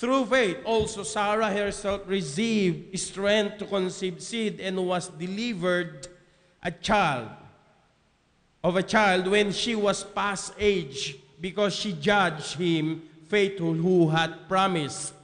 Through faith, also Sarah herself received strength to conceive seed and was delivered a child when she was past age, because she judged him faithful who had promised.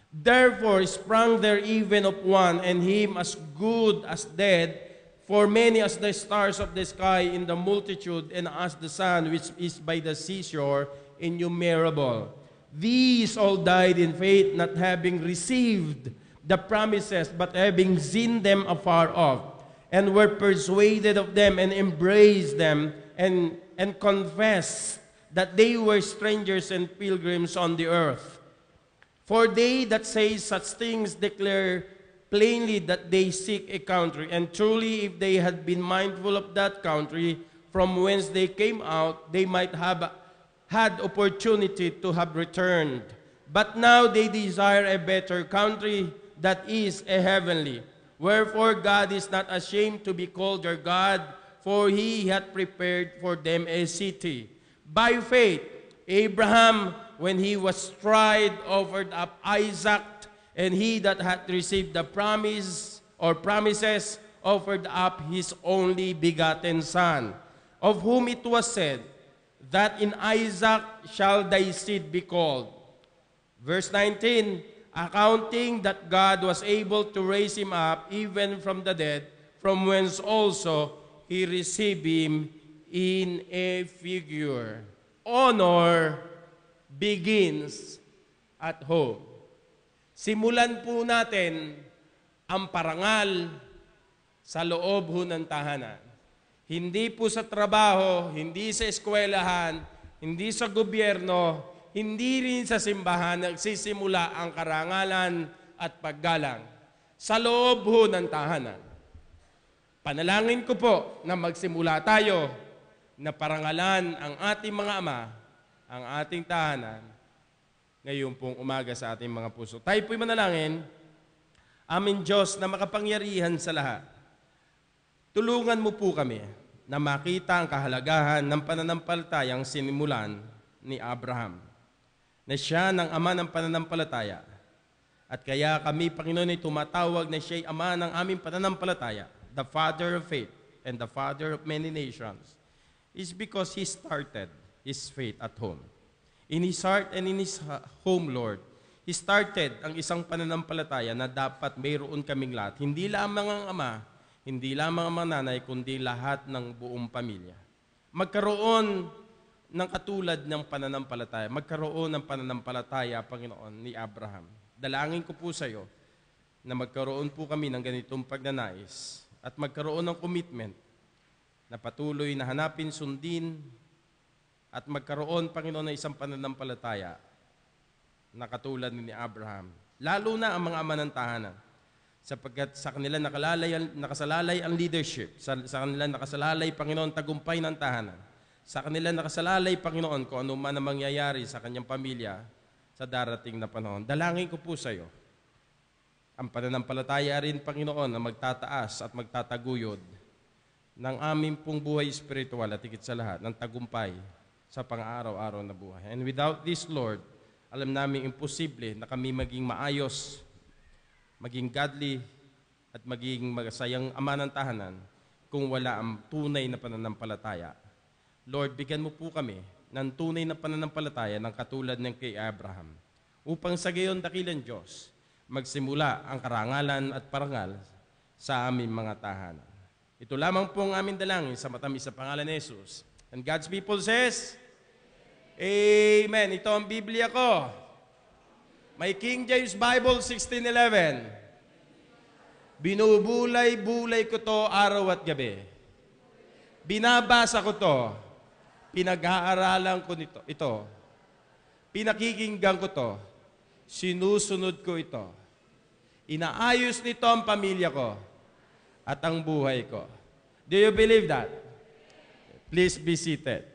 Therefore sprang there even of one, and him as good as dead, for many as the stars of the sky in the multitude, and as the sun which is by the seashore innumerable. These all died in faith, not having received the promises, but having seen them afar off, and were persuaded of them, and embraced them, and confessed that they were strangers and pilgrims on the earth. For they that say such things declare plainly that they seek a country, and truly if they had been mindful of that country from whence they came out, they might have had opportunity to have returned. But now they desire a better country, that is a heavenly. Wherefore God is not ashamed to be called their God, for he hath prepared for them a city. By faith, Abraham, when he was tried, offered up Isaac, and he that hath received the promise or promises offered up his only begotten son, of whom it was said, that in Isaac shall thy seed be called. Verse 19, accounting that God was able to raise him up even from the dead, from whence also he received him in a figure. Honor begins at home. Simulan po natin ang parangal sa loob ho ng tahanan. Hindi po sa trabaho, hindi sa eskwelahan, hindi sa gobyerno, hindi rin sa simbahan nagsisimula ang karangalan at paggalang. Sa loob ho ng tahanan. Panalangin ko po na magsimula tayo na parangalan ang ating mga ama, ang ating tahanan, ngayon pong umaga sa ating mga puso. Tayo po'y manalangin, aming Diyos na makapangyarihan sa lahat. Tulungan mo po kami na makita ang kahalagahan ng pananampalatayang sinimulan ni Abraham, na siya ng ama ng pananampalataya. At kaya kami, Panginoon, ay tumatawag na siya'y ama ng aming pananampalataya, the Father of faith and the Father of many nations, is because He started His faith at home. In His heart and in His home, Lord, He started ang isang pananampalataya na dapat mayroon kaming lahat. Hindi lamang ang ama, hindi lamang ang mga nanay, kundi lahat ng buong pamilya. Magkaroon ng katulad ng pananampalataya. Magkaroon ng pananampalataya, Panginoon, ni Abraham. Dalangin ko po sa iyo na magkaroon po kami ng ganitong pagnanais at magkaroon ng commitment na patuloy na hanapin, sundin, at magkaroon, Panginoon, ng isang pananampalataya na katulad ni Abraham. Lalo na ang mga ama ng tahanan. Sapagkat sa kanila nakasalalay ang leadership, sa kanila nakasalalay, Panginoon, tagumpay ng tahanan. Sa kanila nakasalalay, Panginoon, kung ano man ang mangyayari sa kanyang pamilya sa darating na panahon. Dalangin ko po sa iyo ang pananampalataya rin, Panginoon, na magtataas at magtataguyod ng aming pong buhay spiritual at higit sa lahat ng tagumpay sa pang-araw-araw na buhay. And without this, Lord, alam namin imposible na kami maging maayos, maging godly, at maging magasayang ama ng tahanan kung wala ang tunay na pananampalataya. Lord, bigyan mo po kami ng tunay na pananampalataya ng katulad ng kay Abraham, upang sa gayon dakilang Diyos, magsimula ang karangalan at parangal sa aming mga tahanan. Ito lamang po ang aming dalangin sa matamis sa pangalan ni Jesus. And God's people says, Amen. Ito ang Biblia ko. May King James Bible 16:11. Binubulay-bulay ko to araw at gabi. Binabasa ko to. Pinag-aaralan ko ito. Pinakikinggan ko to. Sinusunod ko ito. Inaayos nito ang pamilya ko at ang buhay ko. Do you believe that? Please be seated.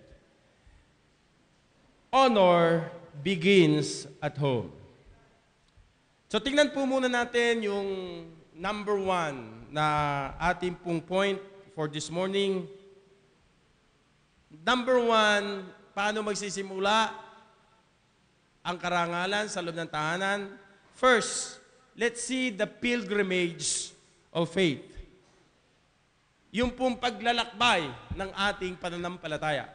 Honor begins at home. So tingnan po muna natin yung number 1 na ating pong point for this morning. Number 1, paano magsisimula ang karangalan sa loob ng tahanan? First, let's see the pilgrimage of faith. Yung pong paglalakbay ng ating pananampalataya.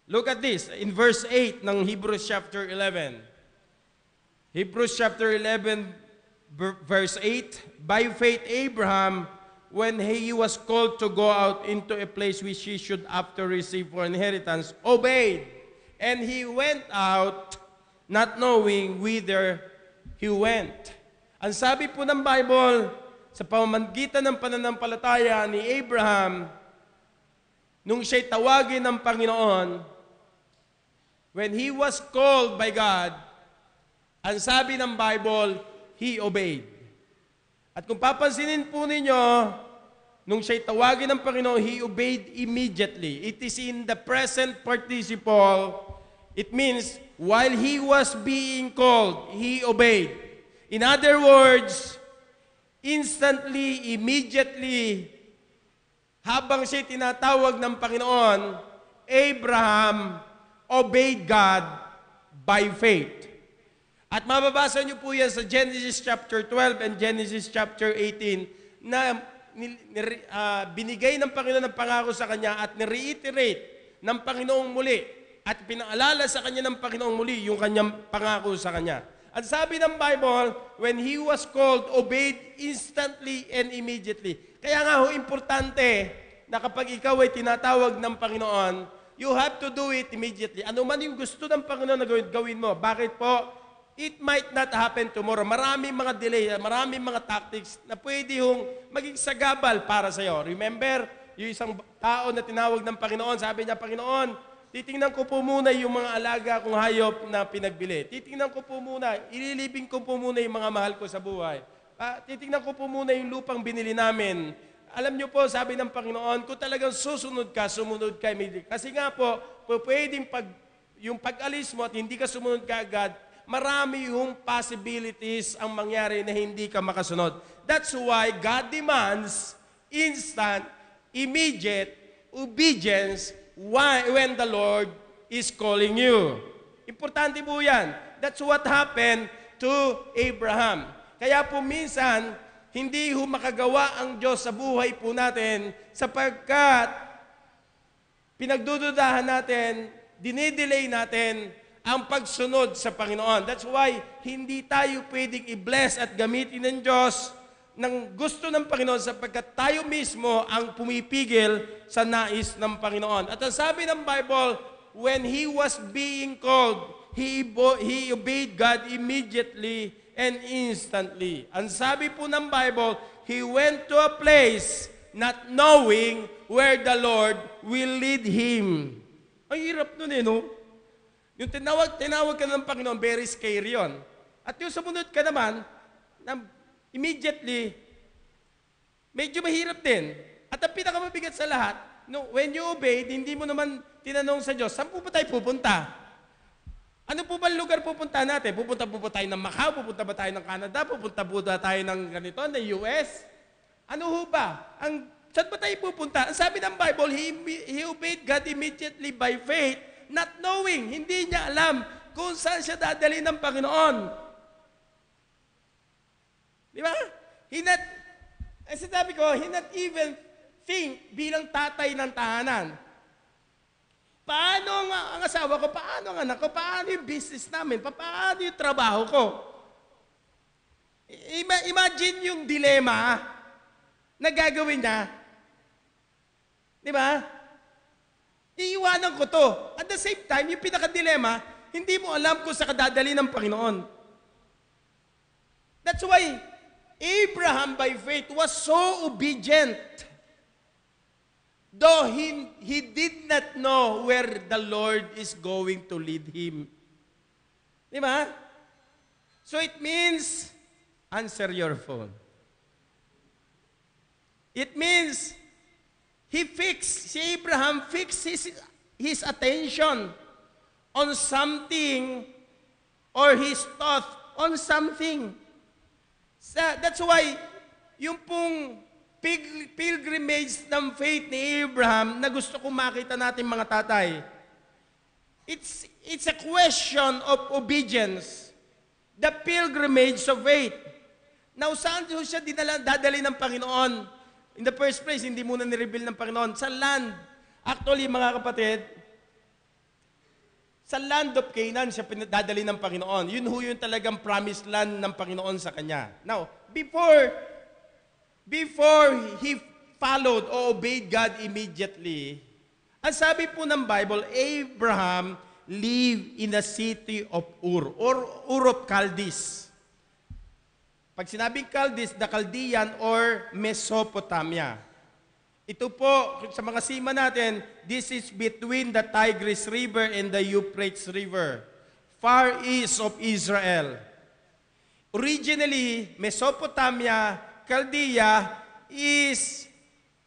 Look at this, in verse 8 ng Hebrews chapter 11. Hebrews chapter 11, verse 8, by faith Abraham, when he was called to go out into a place which he should after receive for inheritance, obeyed. And he went out, not knowing whither he went. Ang sabi po ng Bible, sa pamamagitan ng pananampalataya ni Abraham, nung siya'y tawagin ng Panginoon, when he was called by God, ang sabi ng Bible, he obeyed. At kung papansinin po ninyo, nung siya'y tawagin ng Panginoon, he obeyed immediately. It is in the present participle. It means, while he was being called, he obeyed. In other words, instantly, immediately, habang siya'y tinatawag ng Panginoon, Abraham obeyed God by faith. At mababasa niyo po yan sa Genesis chapter 12 and Genesis chapter 18 na binigay ng Panginoon ng pangako sa kanya at nireiterate ng Panginoong muli at pinaalala sa kanya ng Panginoong muli yung kanyang pangako sa kanya. At sabi ng Bible, when he was called, obeyed instantly and immediately. Kaya nga ho, importante na kapag ikaw ay tinatawag ng Panginoon, you have to do it immediately. Ano man yung gusto ng Panginoon na gawin mo. Bakit po? It might not happen tomorrow. Maraming mga delay, maraming mga tactics na pwede hong maging sagabal para sa'yo. Remember, yung isang tao na tinawag ng Panginoon, sabi niya, Panginoon, titingnan ko po muna yung mga alaga kong hayop na pinagbili. Titingnan ko po muna, ililibing ko po muna yung mga mahal ko sa buhay. Titingnan ko po muna yung lupang binili namin. Alam niyo po, sabi ng Panginoon, kung talagang sumunod ka immediately. Kasi nga po, pwedeng yung pag-alis mo at hindi ka sumunod ka agad, marami yung possibilities ang mangyari na hindi ka makasunod. That's why God demands instant, immediate obedience when the Lord is calling you. Importante po yan. That's what happened to Abraham. Kaya po minsan, hindi ho makagawa ang Diyos sa buhay po natin sapagkat pinagdududahan natin, dinidelay natin ang pagsunod sa Panginoon. That's why hindi tayo pwedeng i-bless at gamitin ng Diyos ng gusto ng Panginoon sapagkat tayo mismo ang pumipigil sa nais ng Panginoon. At ang sabi ng Bible, when he was being called, he obeyed God immediately and instantly. Ang sabi po ng Bible, he went to a place not knowing where the Lord will lead him. Ang hirap nun no? Yung tinawag ka ng Panginoon, very scary yun. At yung sumunod ka naman, immediately, medyo mahirap din. At ang pinakamabigat sa lahat, when you obeyed, hindi mo naman tinanong sa Diyos, saan po ba tayo pupunta? Ano po ba lugar pupunta natin? Pupunta po ba tayo ng Macau? Pupunta ba tayo ng Canada? Pupunta po ba tayo ng ganito, ng US? Ano ho ba? Saan ba tayo pupunta? Ang sabi ng Bible, he obeyed God immediately by faith, not knowing, hindi niya alam kung saan siya dadali ng Panginoon. Di ba? Sinabi ko, he not even think bilang tatay ng tahanan. Paano ang asawa ko? Paano ang anak ko? Paano yung business namin? Paano yung trabaho ko? Imagine yung dilema na gagawin niya. Di ba? Iiwanan ko to. At the same time, yung pinaka-dilema, hindi mo alam kung saan ka dadali ng Panginoon. That's why Abraham by faith was so obedient. Though he did not know where the Lord is going to lead him. Di ba? So it means, answer your phone. It means, si Abraham fixed his attention on something or his thought on something. That's why, yung pong pilgrimage ng faith ni Abraham na gusto kong makita natin mga tatay, It's a question of obedience. The pilgrimage of faith. Now, saan siya dadali ng Panginoon? In the first place, hindi muna nireveal ng Panginoon. Sa land. Actually, mga kapatid, sa land of Canaan siya dadali ng Panginoon. Yun ho yung talagang promised land ng Panginoon sa kanya. Now, before he followed or obeyed God immediately, ang sabi po ng Bible, Abraham lived in the city of Ur, or Ur of Chaldees. Pag sinabing Chaldees, the Chaldean or Mesopotamia. Ito po, sa mga sima natin, this is between the Tigris River and the Euphrates River, far east of Israel. Originally, Mesopotamia, Chaldea, is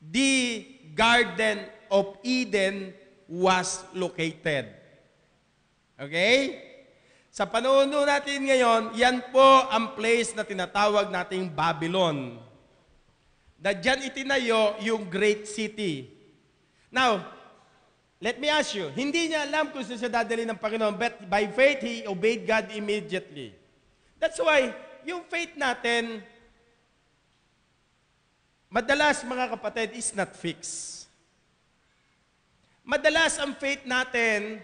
the Garden of Eden was located. Okay? Sa panahon natin ngayon, yan po ang place na tinatawag nating Babylon. Na dyan itinayo yung great city. Now, let me ask you, hindi niya alam kung saan siya dadali ng Panginoon, but by faith, he obeyed God immediately. That's why, yung faith natin, madalas mga kapatid, is not fixed. Madalas ang faith natin,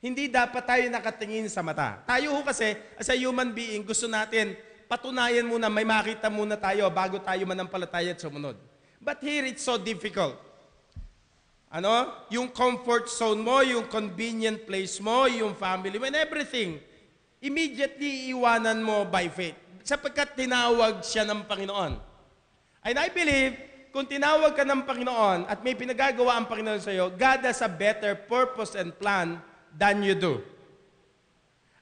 hindi dapat tayo nakatingin sa mata. Tayo ho kasi, as a human being, gusto natin, patunayan muna, may makita muna tayo bago tayo manampalataya at sumunod. But here, it's so difficult. Yung comfort zone mo, yung convenient place mo, yung family mo, and everything, immediately iwanan mo by faith. Sapagkat tinawag siya ng Panginoon. And I believe, kung tinawag ka ng Panginoon at may pinagagawa ang Panginoon sa iyo, God has a better purpose and plan than you do.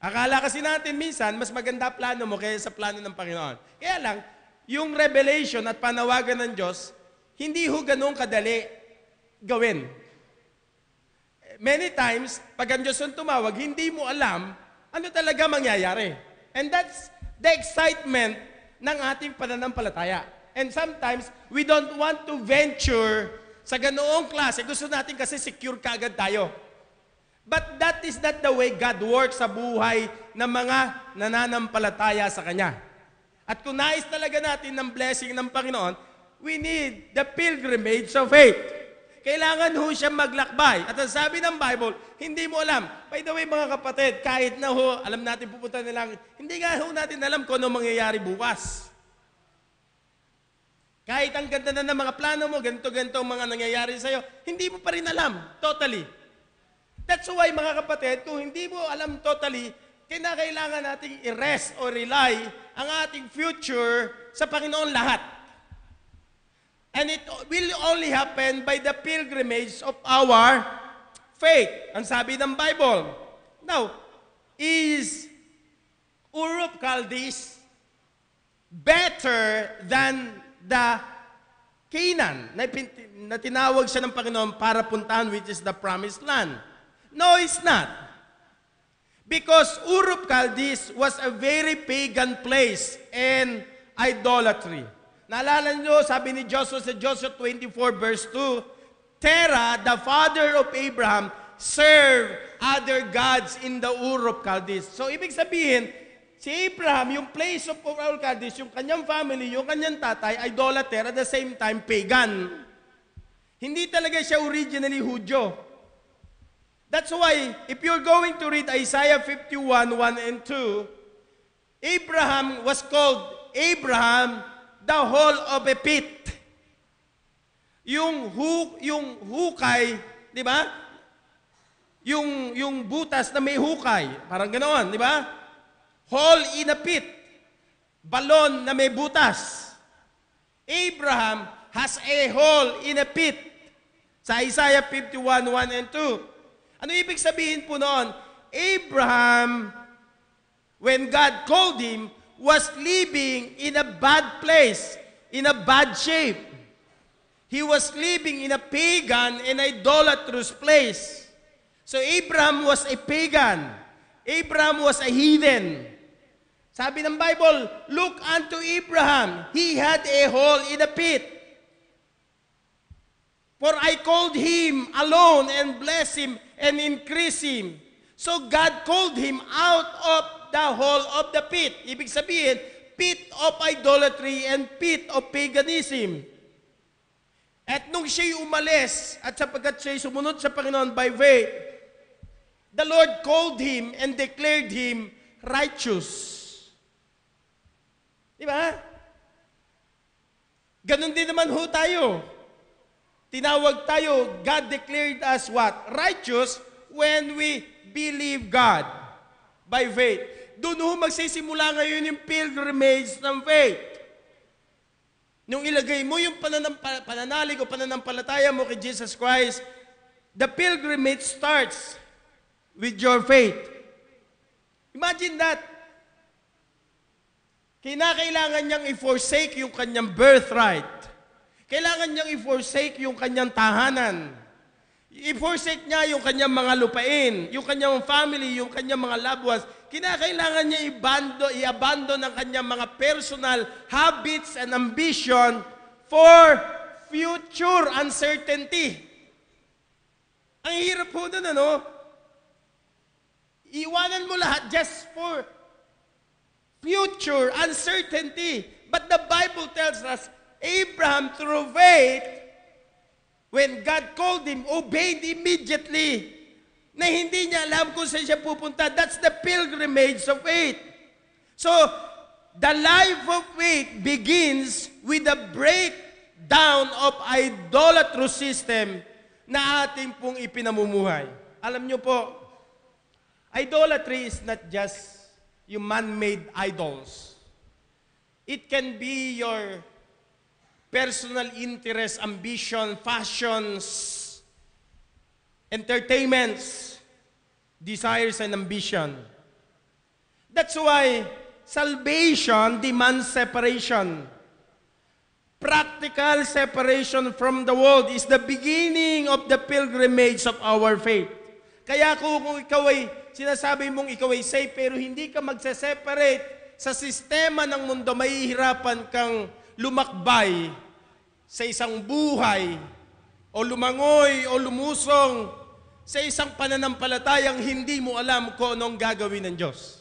Akala kasi natin minsan, mas maganda plano mo kaysa sa plano ng Panginoon. Kaya lang, yung revelation at panawagan ng Diyos, hindi ho ganun kadali gawin. Many times, pag ang Diyos ang tumawag, hindi mo alam ano talaga mangyayari. And that's the excitement ng ating pananampalataya. And sometimes, we don't want to venture sa ganoong klase. Gusto natin kasi secure kaagad tayo. But that is not the way God works sa buhay ng mga nananampalataya sa Kanya. At kung nais talaga natin ng blessing ng Panginoon, we need the pilgrimage of faith. Kailangan ho siya maglakbay. At ang sabi ng Bible, hindi mo alam. By the way, mga kapatid, kahit na ho, alam natin pupunta na lang, hindi nga ho natin alam kung ano mangyayari bukas. Kahit ang ganda na ng mga plano mo, ganito-ganito ang mga nangyayari sa'yo, hindi mo pa rin alam, totally. That's why, mga kapatid, kung hindi mo alam totally, kinakailangan nating i-rest or rely ang ating future sa Panginoon lahat. And it will only happen by the pilgrimage of our faith. Ang sabi ng Bible. Now, is Ur of Chaldees better than the Canaan na tinawag siya ng Panginoon para puntahan, which is the promised land? No, it's not. Because Ur of Chaldees was a very pagan place and idolatry. Naalala nyo, sabi ni Joshua sa Joshua 24 verse 2, Terah, the father of Abraham, served other gods in the Ur of Chaldees. So, ibig sabihin, si Abraham, yung place of Ur of Chaldees, yung kanyang family, yung kanyang tatay, idolater, at the same time, pagan. Hindi talaga siya originally Hudyo. That's why, if you're going to read Isaiah 51, 1 and 2, Abraham was called Abraham, the hole of a pit. Yung hukay, di ba? Yung butas na may hukay. Parang ganoon, di ba? Hole in a pit. Balon na may butas. Abraham has a hole in a pit. Sa Isaiah 51, 1 and 2. Ano ibig sabihin po noon? Abraham, when God called him, was living in a bad place, in a bad shape. He was living in a pagan and idolatrous place. So Abraham was a pagan. Abraham was a heathen. Sabi ng Bible, look unto Abraham. He had a hole in a pit. For I called him alone and blessed him and increased him. So God called him out of the hole of the pit. Ibig sabihin, pit of idolatry and pit of paganism. At nung siya'y umalis, at sapagkat siya'y sumunod sa Panginoon by faith, the Lord called him and declared him righteous. Di ba? Ganon din naman ho tayo. Tinawag tayo, God declared us what? Righteous when we believe God by faith. Doon ho magsisimula ngayon yung pilgrimage ng faith. Nung ilagay mo yung pananalig o pananampalataya mo kay Jesus Christ, the pilgrimage starts with your faith. Imagine that. Kinakailangan niyang i-forsake yung kanyang birthright. Kailangan niyang i-forsake yung kanyang tahanan. I-forsake niya yung kanyang mga lupain, yung kanyang family, yung kanyang mga loved ones. Kinakailangan niya i-abandon ang kanyang mga personal habits and ambition for future uncertainty. Ang hirap po nun, ano? Iwanan mo lahat just for future uncertainty. But the Bible tells us, Abraham, through faith, when God called him, obeyed immediately. Na hindi niya alam kung saan siya pupunta. That's the pilgrimage of faith. So, the life of faith begins with the breakdown of idolatrous system na ating pong ipinamumuhay. Alam niyo po, idolatry is not just yung man-made idols. It can be your personal interest, ambition, fashions, entertainments, desires, and ambition. That's why salvation demands separation. Practical separation from the world is the beginning of the pilgrimage of our faith. Kaya kung ikaw ay sinasabi mong ikaw ay safe pero hindi ka magse-separate sa sistema ng mundo, mahihirapan kang lumakbay sa isang buhay o lumangoy o lumusong sa isang pananampalatayang hindi mo alam kung anong gagawin ng Diyos.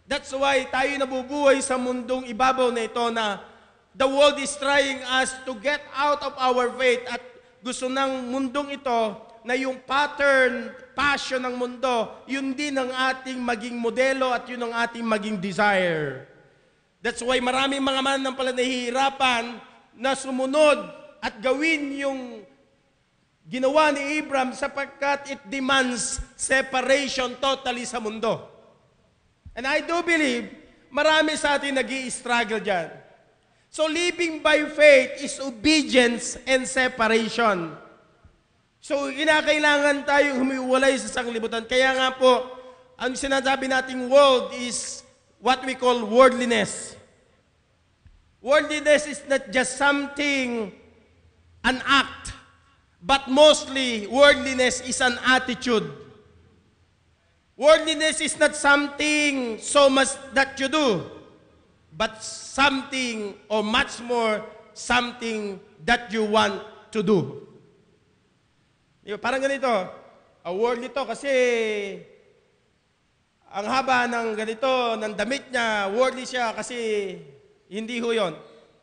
That's why tayo nabubuhay sa mundong ibabaw na ito na the world is trying us to get out of our faith at gusto ng mundong ito na yung pattern, passion ng mundo, yun din ang ating maging modelo at yun ang ating maging desire. That's why maraming mga mananampalataya nahihirapan na sumunod at gawin yung ginawa ni Abraham sapagkat it demands separation totally sa mundo. And I do believe marami sa atin nag-i-struggle dyan. So living by faith is obedience and separation. So kinakailangan tayong humiwalay sa sanglibutan. Kaya nga po, ang sinasabi nating world is what we call worldliness. Worldliness is not just something, an act, but mostly worldliness is an attitude. Worldliness is not something so much that you do, but something or much more something that you want to do. Parang ganito, worldly to kasi ang haba ng ganito, ng damit niya, worldly siya kasi hindi ho yun.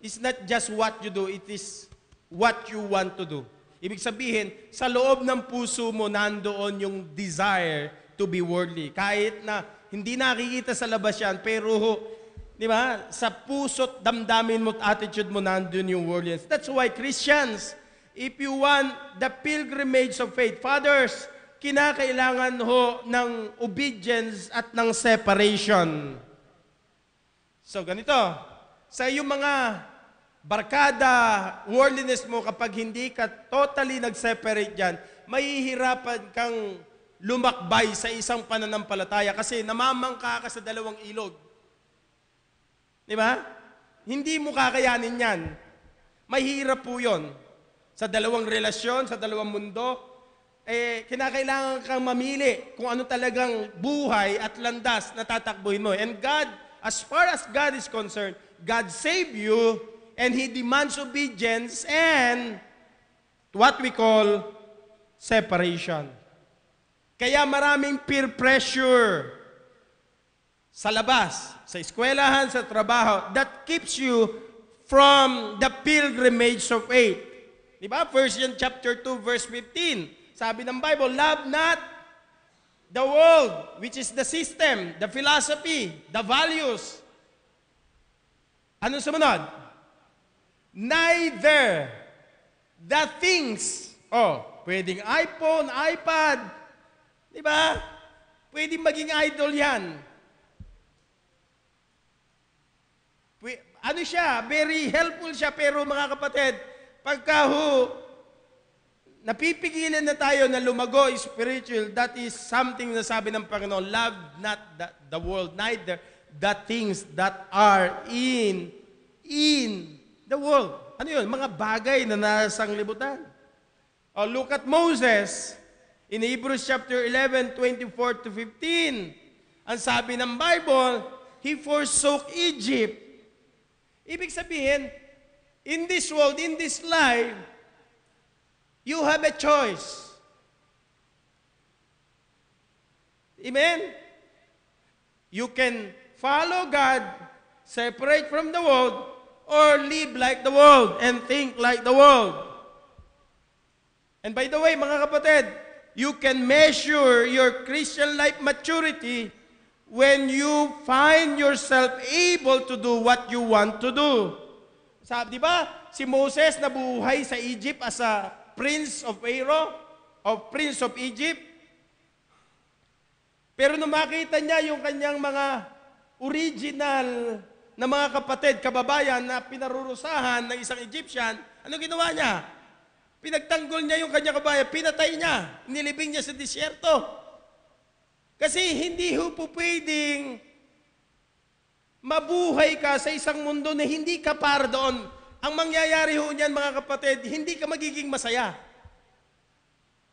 It's not just what you do, it is what you want to do. Ibig sabihin, sa loob ng puso mo, nandoon yung desire to be worldly. Kahit na hindi nakikita sa labas yan, pero ho, di ba, sa puso't damdamin mo at attitude mo, nandoon yung worldliness. That's why Christians, if you want the pilgrimage of faith, fathers, kinakailangan ho ng obedience at ng separation. So, ganito, sa iyong mga barkada, worldliness mo, kapag hindi ka totally nag-separate dyan, mahihirapan kang lumakbay sa isang pananampalataya kasi namamangka ka sa dalawang ilog. Di ba? Hindi mo kakayanin yan. Mahirap po yun. Sa dalawang relasyon, sa dalawang mundo, kinakailangan kang mamili kung ano talagang buhay at landas na tatakbuhin mo. And God, as far as God is concerned, God saved you and He demands obedience and what we call separation. Kaya maraming peer pressure sa labas, sa eskwelahan, sa trabaho, that keeps you from the pilgrimage of faith. Diba? 1 John chapter 2, verse 15. Sabi ng Bible, love not the world, which is the system, the philosophy, the values. Ano sumunod? Neither the things. Pwedeng iPhone, iPad. Diba? Pwedeng maging idol yan. Ano siya? Very helpful siya. Pero mga kapatid, pagka napipigilan na tayo na lumago spiritual, that is something na sabi ng Panginoon, love not the world, neither the things that are in the world. Ano yun? Mga bagay na nasa sanglibutan. Look at Moses in Hebrews chapter 11, 24 to 15. Ang sabi ng Bible, he forsook Egypt. Ibig sabihin, in this world, in this life, you have a choice. Amen? You can follow God, separate from the world, or live like the world and think like the world. And by the way, mga kapatid, you can measure your Christian life maturity when you find yourself able to do what you want to do. Sabi, di ba, si Moses nabuhay sa Egypt as a prince of Pharaoh, of prince of Egypt. Pero nung makita niya yung kanyang mga original na mga kapatid, kababayan na pinarurusahan ng isang Egyptian, ano ginawa niya? Pinagtanggol niya yung kanyang kababayan, pinatay niya, nilibing niya sa disyerto. Kasi hindi ho po pwedeng mabuhay ka sa isang mundo na hindi ka para doon. Ang mangyayari ho niyan, mga kapatid, hindi ka magiging masaya.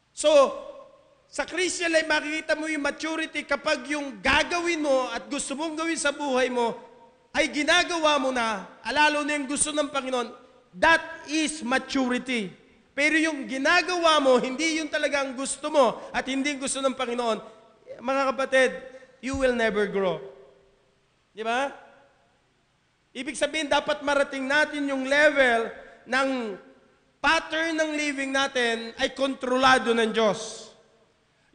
So, sa Christian life, makikita mo yung maturity kapag yung gagawin mo at gusto mong gawin sa buhay mo ay ginagawa mo na, lalo na yung gusto ng Panginoon, that is maturity. Pero yung ginagawa mo, hindi yung talagang gusto mo at hindi gusto ng Panginoon, mga kapatid, you will never grow. Di ba? Ibig sabihin, dapat marating natin yung level ng pattern ng living natin ay kontrolado ng Diyos.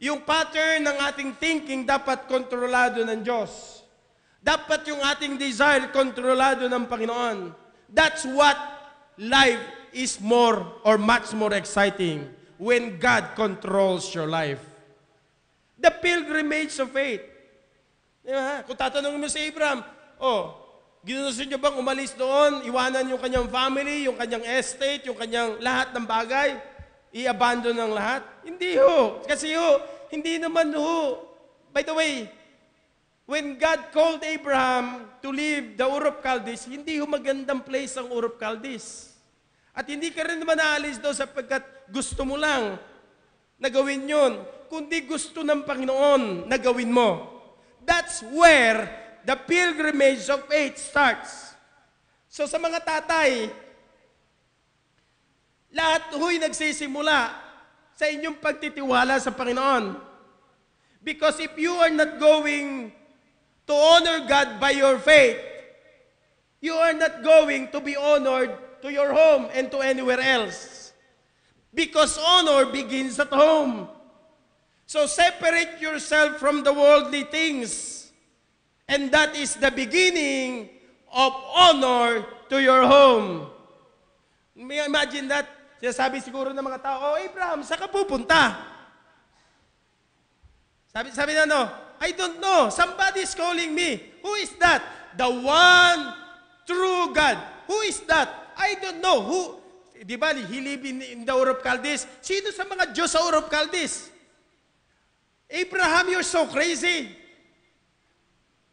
Yung pattern ng ating thinking dapat kontrolado ng Diyos. Dapat yung ating desire kontrolado ng Panginoon. That's what life is more or much more exciting when God controls your life. The pilgrimage of faith. Diba? Kung tatanungin mo si Abraham, ginusto niyo bang umalis doon, iwanan yung kanyang family, yung kanyang estate, yung kanyang lahat ng bagay, i-abandon ng lahat? Hindi ho. Kasi hindi naman ho. By the way, when God called Abraham to leave the Ur of Chaldees, hindi ho magandang place ang Ur of Chaldees. At hindi ka rin naman naalis doon sapagkat gusto mo lang na gawin yun, kundi gusto ng Panginoon na gawin mo. That's where the pilgrimage of faith starts. So sa mga tatay, lahat ho'y nagsisimula sa inyong pagtitiwala sa Panginoon. Because if you are not going to honor God by your faith, you are not going to be honored to your home and to anywhere else. Because honor begins at home. So separate yourself from the worldly things. And that is the beginning of honor to your home. Imagine that. Sinasabi siguro ng mga tao, Abraham, saan ka pupunta? Sabi na I don't know. Somebody is calling me. Who is that? The one true God. Who is that? I don't know. Who? Di ba, he live in the Ur of Chaldees. Sino sa mga Diyos sa Ur of Chaldees? Abraham, you're so crazy.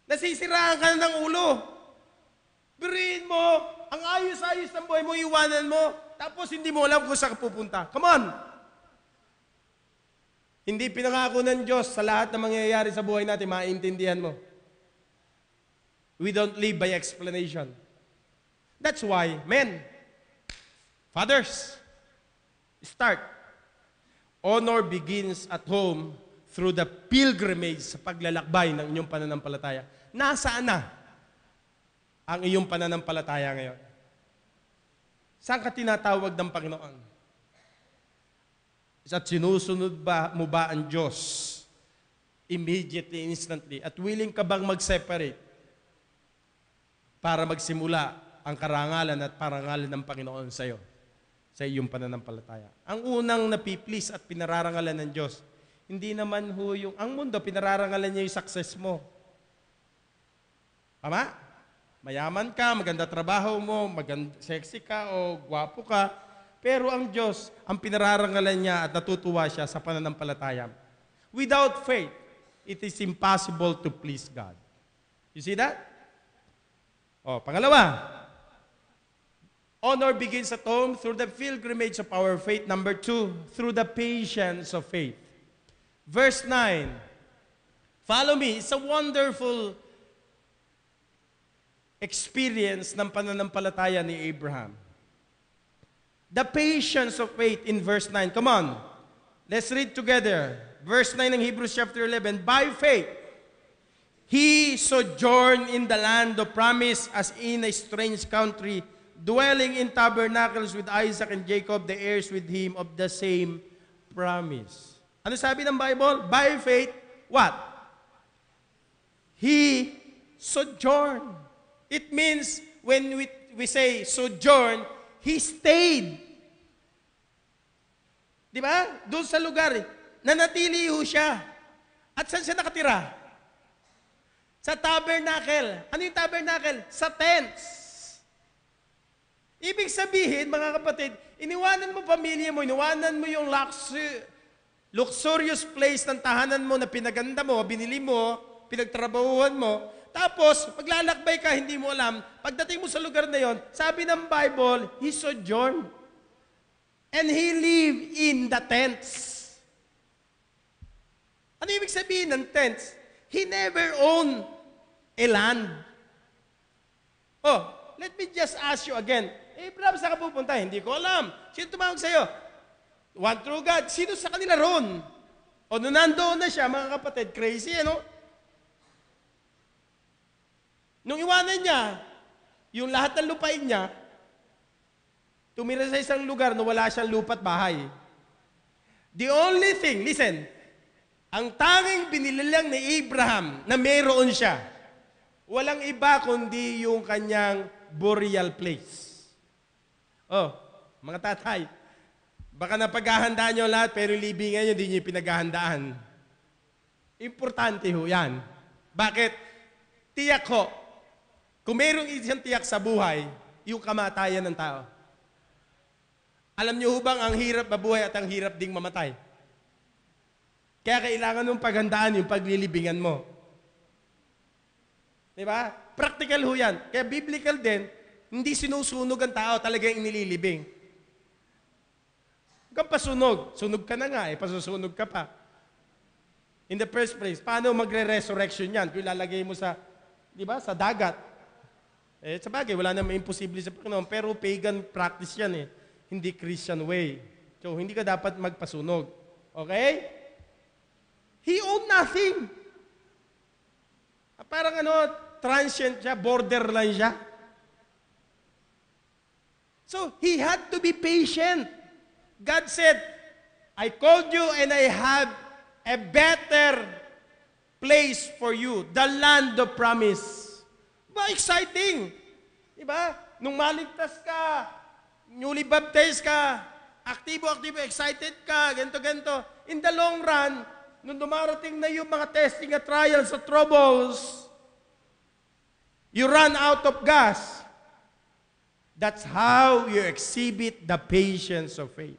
Nasisiraan ka na ng ulo. Biriin mo, ang ayos-ayos ng buhay mo, iwanan mo, tapos hindi mo alam kung saan ka pupunta. Come on! Hindi pinangako ng Diyos sa lahat na mangyayari sa buhay natin, maintindihan mo. We don't live by explanation. That's why, men, fathers, Start. Honor begins at home through the pilgrimage sa paglalakbay ng inyong pananampalataya. Nasaan na ang iyong pananampalataya ngayon? Saan ka tinatawag ng Panginoon? At sinusunod mo ba ang Diyos immediately, instantly? At willing ka bang mag-separate para magsimula ang karangalan at parangalan ng Panginoon sa iyo, sa iyong pananampalataya? Ang unang napiplease at pinararangalan ng Diyos, hindi naman ang mundo, pinararangalan niya yung success mo. Tama? Mayaman ka, maganda trabaho mo, sexy ka o gwapo ka, pero ang Diyos, ang pinararangalan niya at natutuwa siya sa pananampalataya. Without faith, it is impossible to please God. You see that? Pangalawa, honor begins at home through the pilgrimage of our faith. Number 2, through the patience of faith. Verse 9, follow me. It's a wonderful experience ng pananampalataya ni Abraham. The patience of faith in verse 9. Come on, let's read together. Verse 9 ng Hebrews chapter 11, by faith, he sojourned in the land of promise as in a strange country, dwelling in tabernacles with Isaac and Jacob, the heirs with him of the same promise. Ano sabi ng Bible? By faith, what? He sojourned. It means, when we say sojourn, he stayed. Di ba? Doon sa lugar, nanatili ho siya. At saan siya nakatira? Sa tabernacle. Ano yung tabernacle? Sa tents. Ibig sabihin, mga kapatid, iniwanan mo pamilya mo, iniwanan mo yung luxurious place ng tahanan mo na pinaganda mo, binili mo, pinagtrabahuhan mo, tapos maglalakbay ka, hindi mo alam, pagdating mo sa lugar na yon, sabi ng Bible, he sojourned. And he lived in the tents. Ano ibig sabihin ng tents? He never owned a land. Let me just ask you again, Abraham, saan ka pupunta? Hindi ko alam. Sino tumawag sa'yo? One true God. Sino sa kanila ron? Nung nandoon na siya, mga kapatid, crazy, Nung iwanan niya, yung lahat ng lupain niya, tumira sa isang lugar na wala siyang lupa at bahay. The only thing, listen, ang tanging binili lang ni Abraham na mayroon siya, walang iba kundi yung kanyang burial place. Mga tatay, baka napaghahandaan nyo lahat, pero libingan nyo, hindi nyo pinaghahandaan. Importante ho yan. Bakit? Tiyak ho, kung mayroong isang tiyak sa buhay, yung kamatayan ng tao. Alam nyo ho bang ang hirap mabuhay at ang hirap ding mamatay? Kaya kailangan mong paghandaan yung paglilibingan mo. Diba? Practical ho yan. Kaya biblical din, hindi sinusunog ang tao, talagang inililibing. Huwag kang pasunog. Sunog ka na nga, pasusunog ka pa. In the first place, paano magre-resurrection yan? Kung ilalagay mo sa, di ba, sa dagat. Sa bagay, wala namang imposible sa Panginoon, pero pagan practice yan Hindi Christian way. So, hindi ka dapat magpasunog. Okay? He owned nothing. Parang transient siya, borderline siya. So, he had to be patient. God said, I called you and I have a better place for you, the land of promise. Diba, exciting. Diba? Nung maligtas ka, newly baptized ka, aktibo-aktibo, excited ka, ganito-ganito. In the long run, nung dumarating na yung mga testing at trials at troubles, you run out of gas. That's how you exhibit the patience of faith.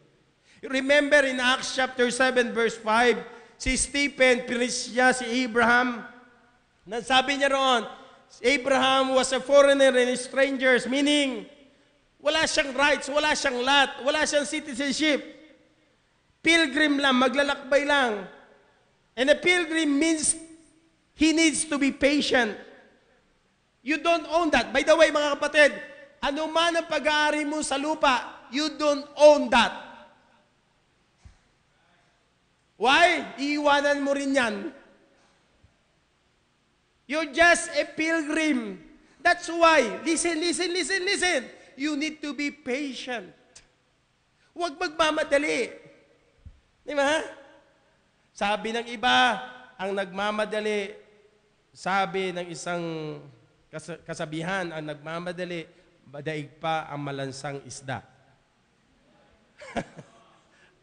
You remember in Acts chapter 7 verse 5, si Stephen, pinish niya si Abraham. Sabi niya roon, Abraham was a foreigner and strangers, meaning wala siyang rights, wala siyang lot, wala siyang citizenship. Pilgrim lang, maglalakbay lang. And a pilgrim means he needs to be patient. You don't own that. By the way, mga kapatid, ano man ang pag-aari mo sa lupa, you don't own that. Why? Iiwanan mo rin yan. You're just a pilgrim. That's why, listen. You need to be patient. Huwag magmamadali. Di ba? Sabi ng iba, ang nagmamadali, sabi ng isang kasabihan, ang nagmamadali, madaig pa ang malansang isda.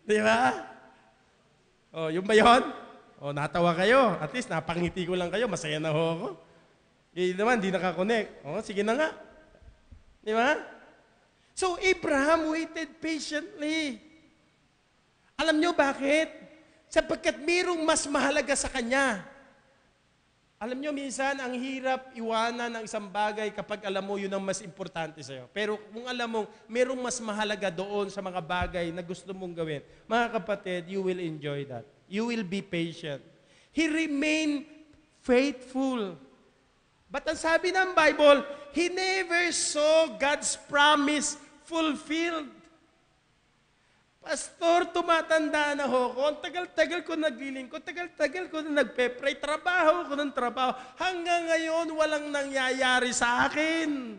Di ba? O, yung ba yun? O, natawa kayo. At least, napangiti ko lang kayo. Masaya na ho ako. Naman, di nakakonect. O, sige na nga. Di ba? So, Abraham waited patiently. Alam nyo bakit? Sapagkat mayroong mas mahalaga sa kanya. Alam nyo, minsan, ang hirap iwanan ng isang bagay kapag alam mo yun ang mas importante sa'yo. Pero kung alam mo, mayroong mas mahalaga doon sa mga bagay na gusto mong gawin, mga kapatid, you will enjoy that. You will be patient. He remained faithful. But ang sabi ng Bible, he never saw God's promise fulfilled. Pastor, tumatanda na ho ko. Ang tagal-tagal ko naglilingkod, tagal-tagal ko na nagpe-pray, trabaho ko ng trabaho. Hanggang ngayon, walang nangyayari sa akin.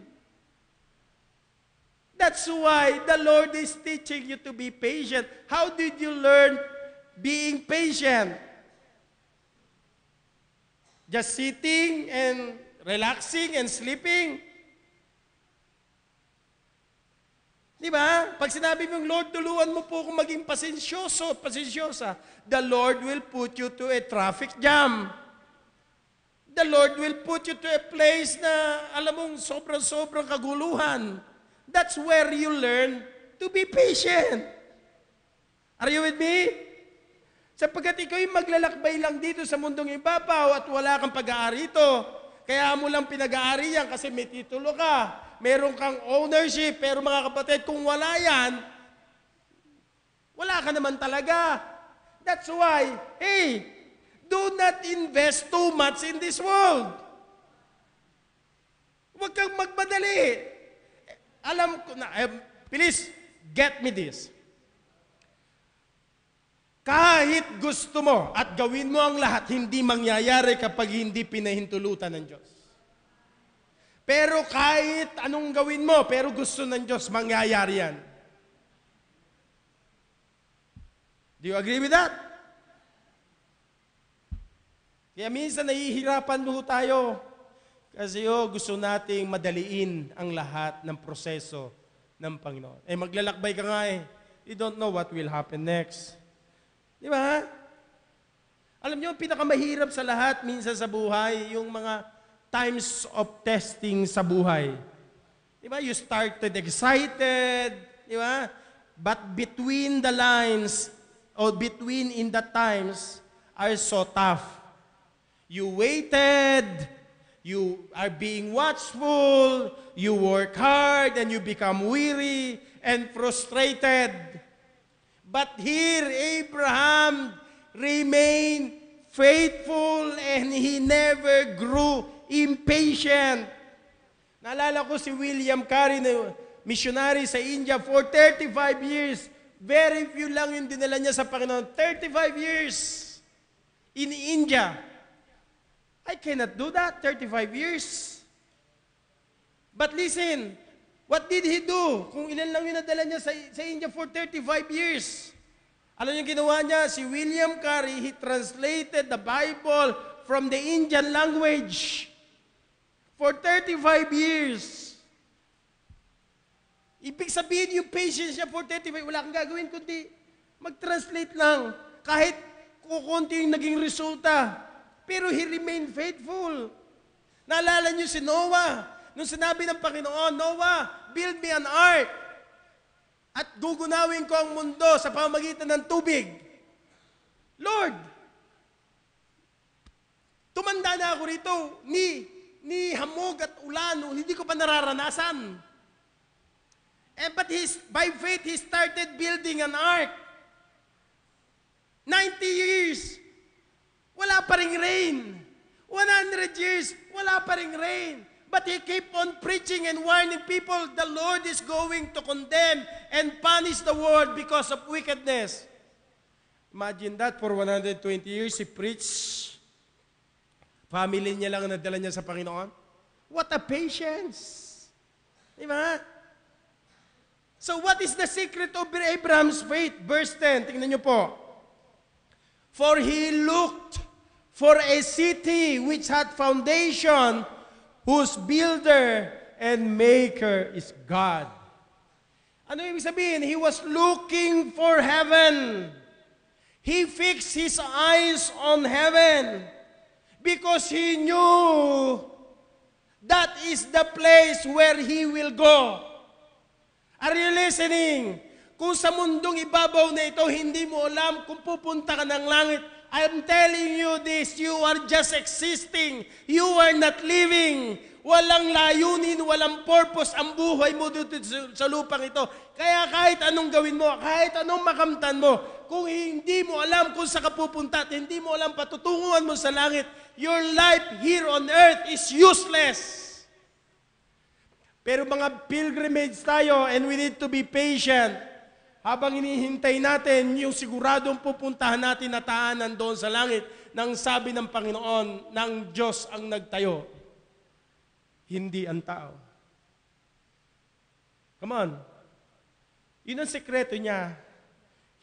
That's why the Lord is teaching you to be patient. How did you learn being patient? Just sitting and relaxing and sleeping? Di ba? Pag sinabi mong, Lord, tuluan mo po kung maging pasensyosa, the Lord will put you to a traffic jam. The Lord will put you to a place na, alam mong, sobrang kaguluhan. That's where you learn to be patient. Are you with me? Sapagkat ikaw yung maglalakbay lang dito sa mundong ibabaw at wala kang pag-aari ito. Kaya mo lang pinag-aari yan kasi may titulo ka. Meron kang ownership, pero mga kapatid, kung wala yan, wala ka naman talaga. That's why, hey, do not invest too much in this world. Huwag kang magmadali. Alam ko na, please, get me this. Kahit gusto mo at gawin mo ang lahat, hindi mangyayari kapag hindi pinahintulutan ng Diyos. Pero kahit anong gawin mo, pero gusto ng Diyos, mangyayari yan. Do you agree with that? Kaya minsan nahihirapan mo tayo kasi gusto nating madaliin ang lahat ng proseso ng Panginoon. Maglalakbay ka nga you don't know what will happen next. Di ba? Alam niyo, pinakamahirap sa lahat minsan sa buhay, yung mga times of testing sa buhay. Di ba? You started excited, di ba? But between the lines, or between in the times, are so tough. You waited, you are being watchful, you work hard, and you become weary and frustrated. But here, Abraham remained faithful and he never grew impatient. Naalala ko si William Carey, na missionary sa India for 35 years. Very few lang yung dinala niya sa Panginoon. 35 years in India. I cannot do that, 35 years. But listen, what did he do? Kung ilan lang yung nadala niya sa India for 35 years. Alam niyo ginawa niya? Si William Carey, he translated the Bible from the Indian language. For 35 years. Ibig sabihin yung patience niya for 35, wala kang gagawin kundi mag-translate lang. Kahit kukunti yung naging resulta. Pero he remained faithful. Naalala niyo si Noah. Nung sinabi ng Panginoon, Noah, build me an ark. At gugunawin ko ang mundo sa pamamagitan ng tubig. Lord, tumanda na ako rito. Ni hamog at ulan, hindi ko pa nararanasan. But by faith, he started building an ark. 90 years, wala pa ring rain. 100 years, wala pa ring rain. But he kept on preaching and warning people, the Lord is going to condemn and punish the world because of wickedness. Imagine that, for 120 years, he preached. Family niya lang ang nadala niya sa Panginoon. What a patience! Di ba? So what is the secret of Abraham's faith? Verse 10, tingnan niyo po. For he looked for a city which had foundation, whose builder and maker is God. Ano ibig sabihin? He was looking for heaven. He fixed his eyes on heaven because he knew that is the place where he will go. Are you listening? Kung sa mundong ibabaw na ito, hindi mo alam kung pupunta ka ng langit, I'm telling you this, you are just existing. You are not living. Walang layunin, walang purpose ang buhay mo dito sa lupang ito. Kaya kahit anong gawin mo, kahit anong makamtan mo, kung hindi mo alam kung saan ka pupunta at hindi mo alam patutunguhan mo sa langit, your life here on earth is useless. Pero mga pilgrimage tayo and we need to be patient. Habang hinihintay natin yung siguradong pupuntahan natin na tahanan doon sa langit nang sabi ng Panginoon, ng Diyos ang nagtayo. Hindi ang tao. Come on. Yun ang sekreto niya.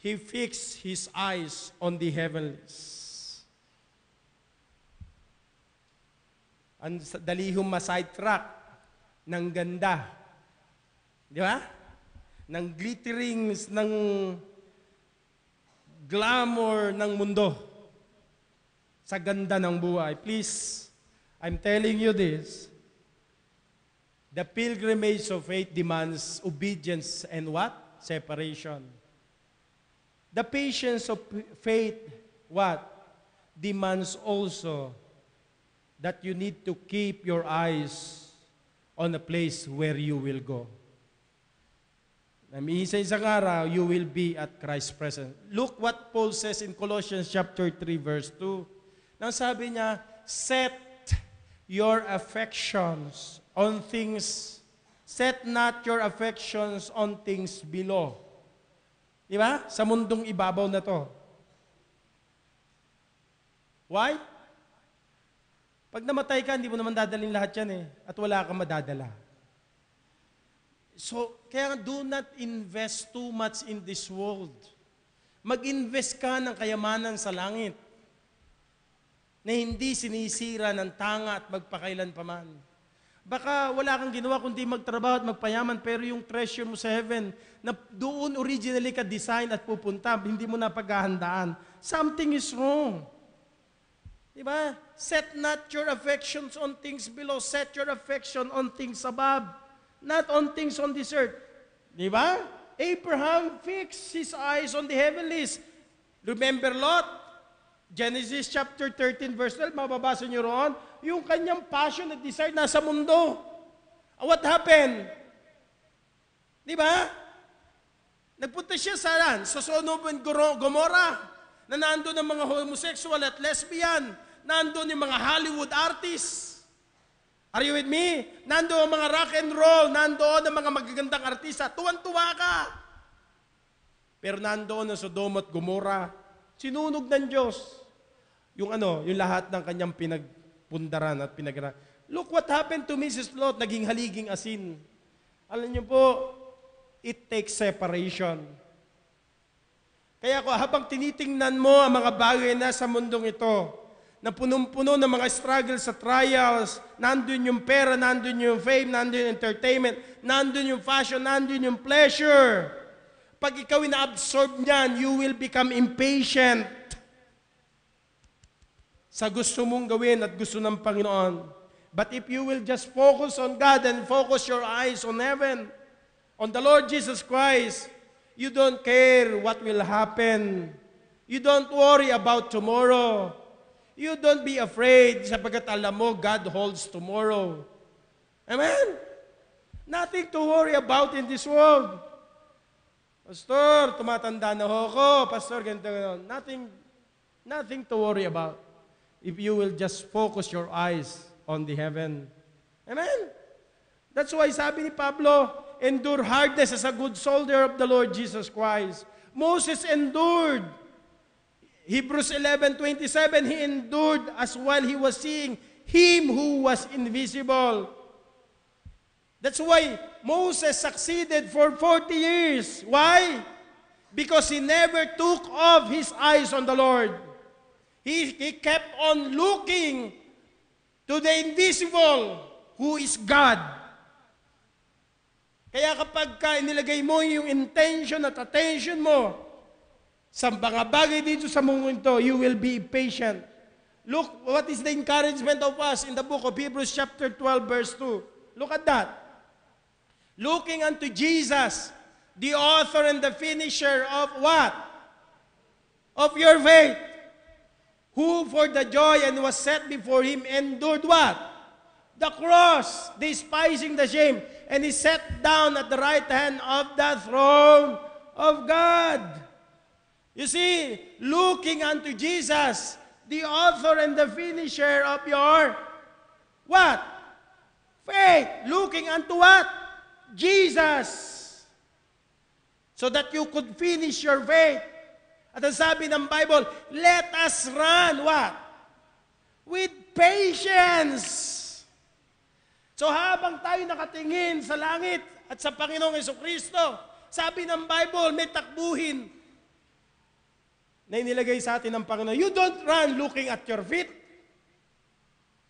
He fixed his eyes on the heavens. Ang dalihong ma-sidetrack ng ganda. Di ba? Ng glitterings, ng glamour ng mundo. Sa ganda ng buhay. Please, I'm telling you this. The pilgrimage of faith demands obedience and what? Separation. The patience of faith, what? Demands also that you need to keep your eyes on a place where you will go. Isa-isang araw, you will be at Christ's presence. Look what Paul says in Colossians chapter 3, verse 2. Nang sabi niya, set your affections on things, set not your affections on things below. Di ba? Sa mundong ibabaw na to. Why? Pag namatay ka, hindi mo naman dadalhin lahat yan eh. At wala kang madadala. So, kaya do not invest too much in this world. Mag-invest ka ng kayamanan sa langit na hindi sinisira ng tanga at magpakailan paman. Baka wala kang ginawa kundi magtrabaho at magpayaman, pero yung treasure mo sa heaven, na doon originally ka design at pupunta, hindi mo na paghahandaan. Something is wrong. Diba? Set not your affections on things below, set your affection on things above, not on things on this earth. Diba? Abraham fixed his eyes on the heavenlies. Remember Lot? Genesis chapter 13 verse 12, mababasa niyo roon, yung kanyang passion at desire nasa mundo. What happened? Di ba? Nagpunta siya sa Sodom and Gomorrah, na nandoon ang mga homosexual at lesbian, nandoon yung mga Hollywood artists. Are you with me? Nandoon ang mga rock and roll, nandoon ang mga magagandang artista, tuwan-tuwa ka. Pero nandoon ang Sodom at Gomorrah, sinunog ng Diyos. Yung lahat ng kanyang pinagpundaran at pinagara. Look what happened to Mrs. Lot, naging haliging asin. Alam niyo po, it takes separation. Kaya habang tinitingnan mo ang mga bagay na sa mundong ito, na punong-puno ng mga struggles sa trials, nandun yung pera, nandun yung fame, nandun yung entertainment, nandun yung fashion, nandun yung pleasure. Pag ikaw ina-absorb niyan, you will become impatient sa gusto mong gawin at gusto ng Panginoon. But if you will just focus on God and focus your eyes on heaven, on the Lord Jesus Christ, you don't care what will happen. You don't worry about tomorrow. You don't be afraid sapagkat alam mo God holds tomorrow. Amen? Nothing to worry about in this world. Pastor, tumatanda na ho ako. Pastor, ganito. Nothing to worry about if you will just focus your eyes on the heaven. Amen? That's why sabi ni Pablo, endure hardness as a good soldier of the Lord Jesus Christ. Moses endured. Hebrews 11:27, he endured as while he was seeing him who was invisible. That's why Moses succeeded for 40 years. Why? Because he never took off his eyes on the Lord. He kept on looking to the invisible, who is God. Kaya kapag inilagay mo yung intention at attention mo sa mga bagay dito sa mundo, you will be patient. Look, what is the encouragement of us in the book of Hebrews chapter 12, verse 2? Look at that. Looking unto Jesus, the author and the finisher of what? Of your faith. Who for the joy and was set before him endured what? The cross, despising the shame, and he sat down at the right hand of the throne of God. You see, looking unto Jesus, the author and the finisher of your what? Faith. Looking unto what? Jesus. So that you could finish your faith. At ang sabi ng Bible, let us run what? With patience. So habang tayo nakatingin sa langit at sa Panginoong Jesucristo, sabi ng Bible, may takbuhin na inilagay sa atin ng Panginoon. You don't run looking at your feet.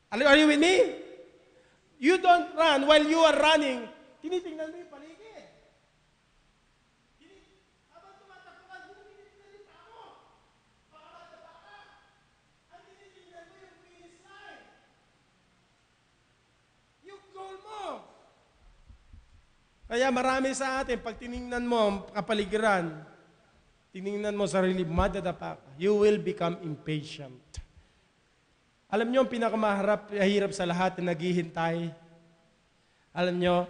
Are you with me? You don't run while you are running. Tinitingnan mo yung paligid. Habang tumatakbo ka, tinitingnan yung paa mo. Baka. Ang tinitingnan mo yung finish line. Yung goal mo. Kaya marami sa atin, pag tiningnan mo ang kapaligiran, tiningnan mo sarili, madadapa ka. You will become impatient. Alam nyo, ang pinakamahirap sa lahat na naghihintay. Alam nyo,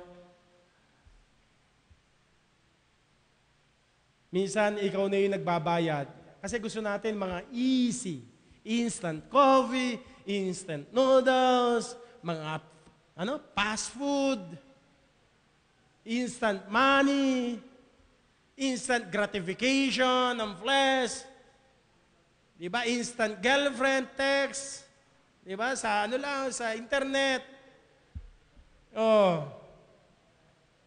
minsan ikaw na yung nagbabayad. Kasi gusto natin mga easy, instant coffee, instant noodles, mga fast food, instant money, instant gratification ng flesh. Diba? Instant girlfriend text. Diba? Sa sa internet. Oh.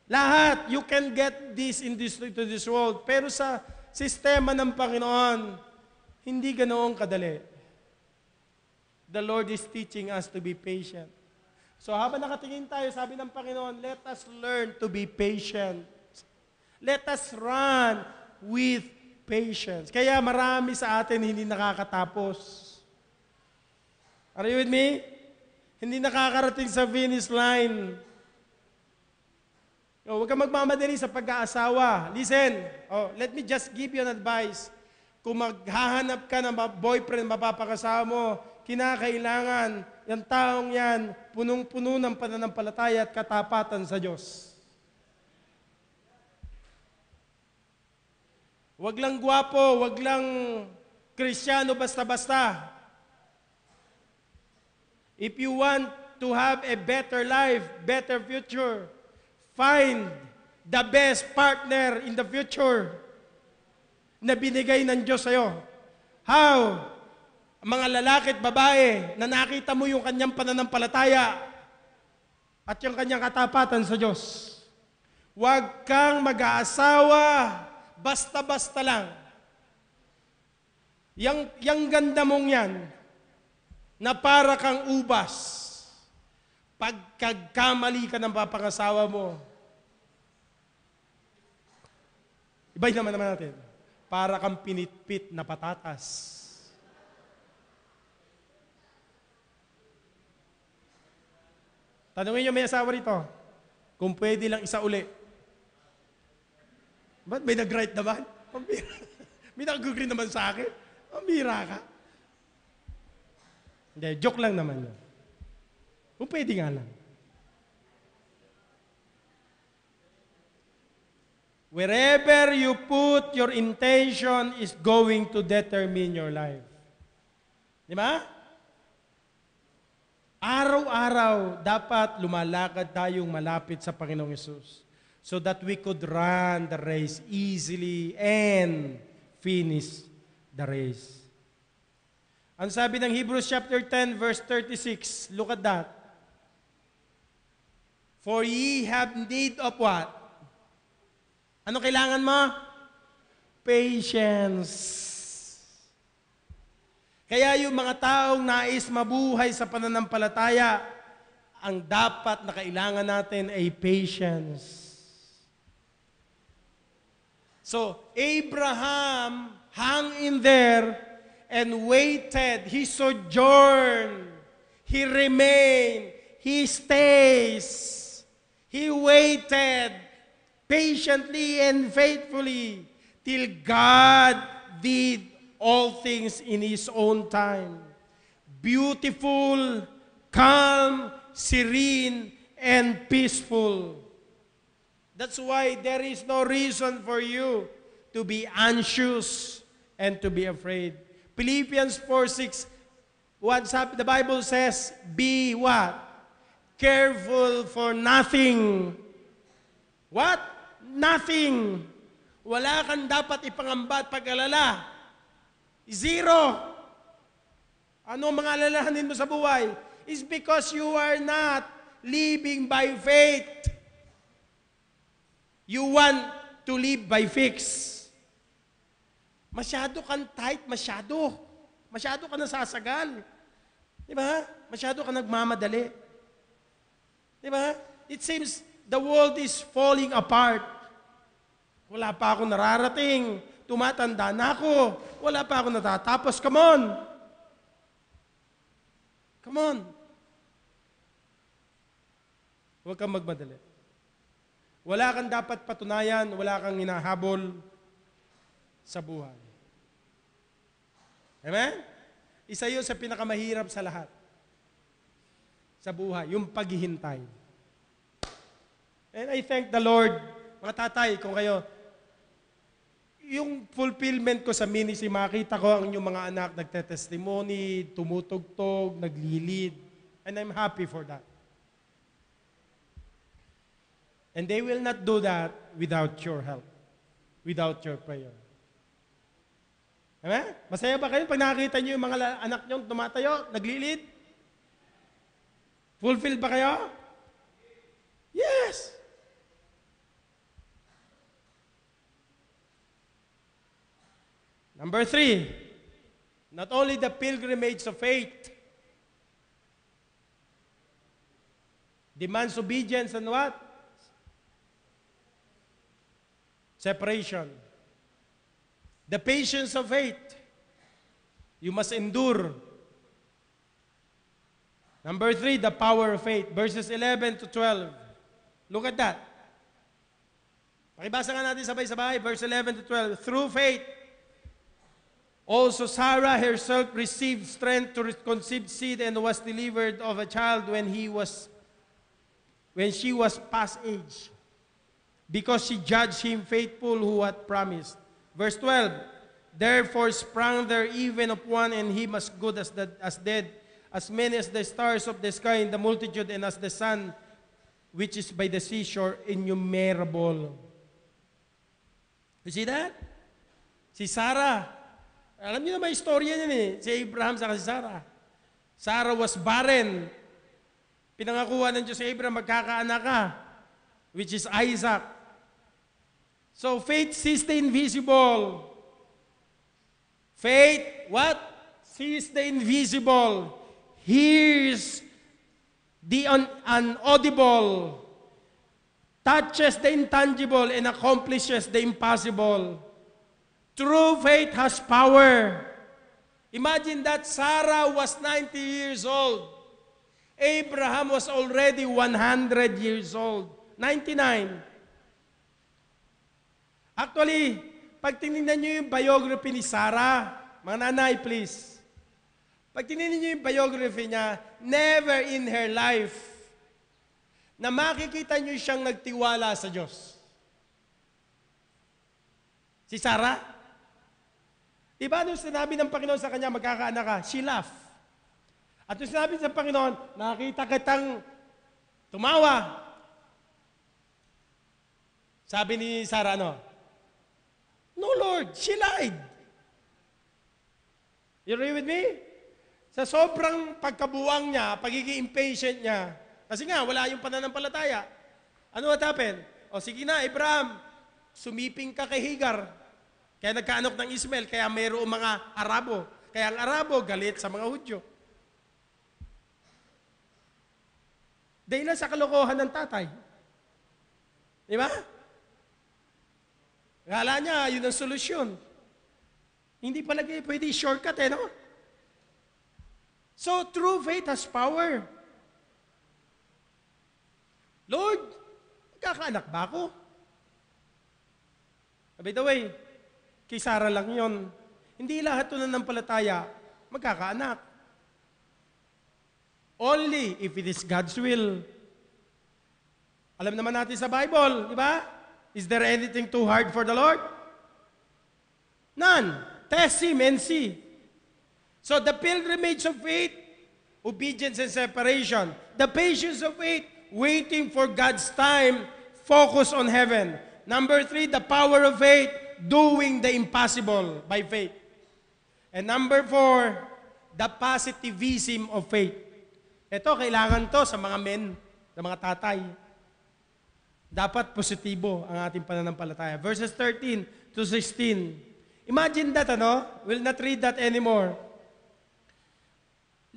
Lahat, you can get this in to this world. Pero sa sistema ng Panginoon, hindi ganoon kadali. The Lord is teaching us to be patient. So habang nakatingin tayo, sabi ng Panginoon, let us learn to be patient. Let us run with patience. Kaya marami sa atin hindi nakakatapos. Are you with me? Hindi nakakarating sa finish line. Huwag kang magmamadali sa pag-aasawa. Listen, let me just give you an advice. Kung maghahanap ka ng boyfriend, mapapakasama mo, kinakailangan yung taong yan, punong-puno ng pananampalataya at katapatan sa Diyos. Wag lang gwapo, wag lang Kristiyano basta-basta. If you want to have a better life, better future, find the best partner in the future na binigay ng Diyos sa'yo. How? Mga lalaki at babae na nakita mo yung kanyang pananampalataya at yung kanyang katapatan sa Diyos. Huwag kang mag-aasawa basta-basta lang. Yang ganda mong yan, na para kang ubas, pagkakamali ka ng papangasawa mo, ibay naman natin, para kang pinitpit na patatas. Tanungin nyo may asawa rito, kung pwede lang isa uli. Ba't may nag-write naman? May nag-agree naman sa akin. Pambira ka. Hindi, joke lang naman yun. Kung pwede nga lang. Wherever you put your intention is going to determine your life. Di ba? Araw-araw, dapat lumalakad tayong malapit sa Panginoong Yesus so that we could run the race easily and finish the race. Ang sabi ng Hebrews chapter 10 verse 36, look at that. For ye have need of what? Ano kailangan mo? Patience. Kaya yung mga taong nais mabuhay sa pananampalataya, ang dapat na kailangan natin ay patience. So, Abraham hung in there and waited. He sojourned. He remained. He stays. He waited patiently and faithfully till God did all things in His own time. Beautiful, calm, serene, and peaceful. That's why there is no reason for you to be anxious and to be afraid. Philippians 4:6, what's up? The Bible says, be what? Careful for nothing. What? Nothing. Wala kang dapat ipangamba at pag-alala. Zero. Ano mga alalahanin mo sa buhay? It's because you are not living by faith. You want to live by fix. Masyado kang tight, masyado. Masyado ka nasasagal. Di ba? Masyado ka nagmamadali. Di ba? It seems the world is falling apart. Wala pa ako nararating. Tumatanda na ako. Wala pa ako natatapos. Come on. Come on. Huwag kang magmadali. Wala kang dapat patunayan, wala kang hinahabol sa buhay. Amen? Isa yun sa pinakamahirap sa lahat. Sa buhay, yung paghihintay. And I thank the Lord, mga tatay, kung kayo, yung fulfillment ko sa ministry, makita ko ang inyong mga anak nagte-testimony, tumutugtog, naglilid. And I'm happy for that. And they will not do that without your help, without your prayer. Amen? Masaya ba kayo pag nakakita niyo yung mga anak niyo tumatayo, naglilid? Fulfilled ba kayo? Yes! Number 3, not only the pilgrimage of faith demands obedience and what? Separation. The patience of faith. You must endure. Number 3, the power of faith. Verses 11 to 12. Look at that. Pakibasa nga natin sabay-sabay. Verse 11 to 12. Through faith, also Sarah herself received strength to conceive seed and was delivered of a child when she was past age, because she judged him faithful who had promised. Verse 12, therefore sprang there even of one and him as good as dead, as many as the stars of the sky in the multitude, and as the sun which is by the seashore, innumerable. You see that? Si Sarah, alam niyo na may istorya niyan eh, si Abraham sa si Sarah. Sarah was barren. Pinangakuha ng Diyos si Abraham, magkakaanak ka, which is Isaac. So faith sees the invisible. Faith, what? Sees the invisible. Hears the unaudible. Touches the intangible and accomplishes the impossible. True faith has power. Imagine that Sarah was 90 years old. Abraham was already 100 years old. 99. Actually, pag tinignan nyo yung biography ni Sarah, mga nanay, please. Pag tinignan nyo yung biography niya, never in her life na makikita nyo siyang nagtiwala sa Diyos. Si Sarah? Diba nung sinabi ng Panginoon sa kanya, magkakaanak ka, she laughed. At nung sinabi sa Panginoon, nakita kitang tumawa. Sabi ni Sarah, ano? No, Lord, she lied. You agree with me? Sa sobrang pagkabuwang niya, pagiging impatient niya, kasi nga, wala yung pananampalataya. Ano what happened? O sige na, Abraham, sumiping ka kay Hagar. Kaya nagkaanok ng Ismael, kaya mayroong mga Arabo. Kaya ang Arabo, galit sa mga Hudyo. Dahil lang sa kalokohan ng tatay. Di ba? Akala niya, yun ang solusyon. Hindi palagi pwede shortcut no? So, true faith has power. Lord, magkakaanak ba ako? By the way, kay Sarah lang yon. Hindi lahat ito nanampalataya, magkakaanak. Only if it is God's will. Alam naman natin sa Bible, di ba? Is there anything too hard for the Lord? None. Test Him and see. So the pilgrimage of faith, obedience and separation. The patience of faith, waiting for God's time, focus on heaven. Number 3, the power of faith, doing the impossible by faith. And number 4, the positivism of faith. Ito, kailangan to sa mga men, sa mga tatay. Dapat positibo ang ating pananampalataya. Verses 13 to 16. Imagine that, We'll not read that anymore.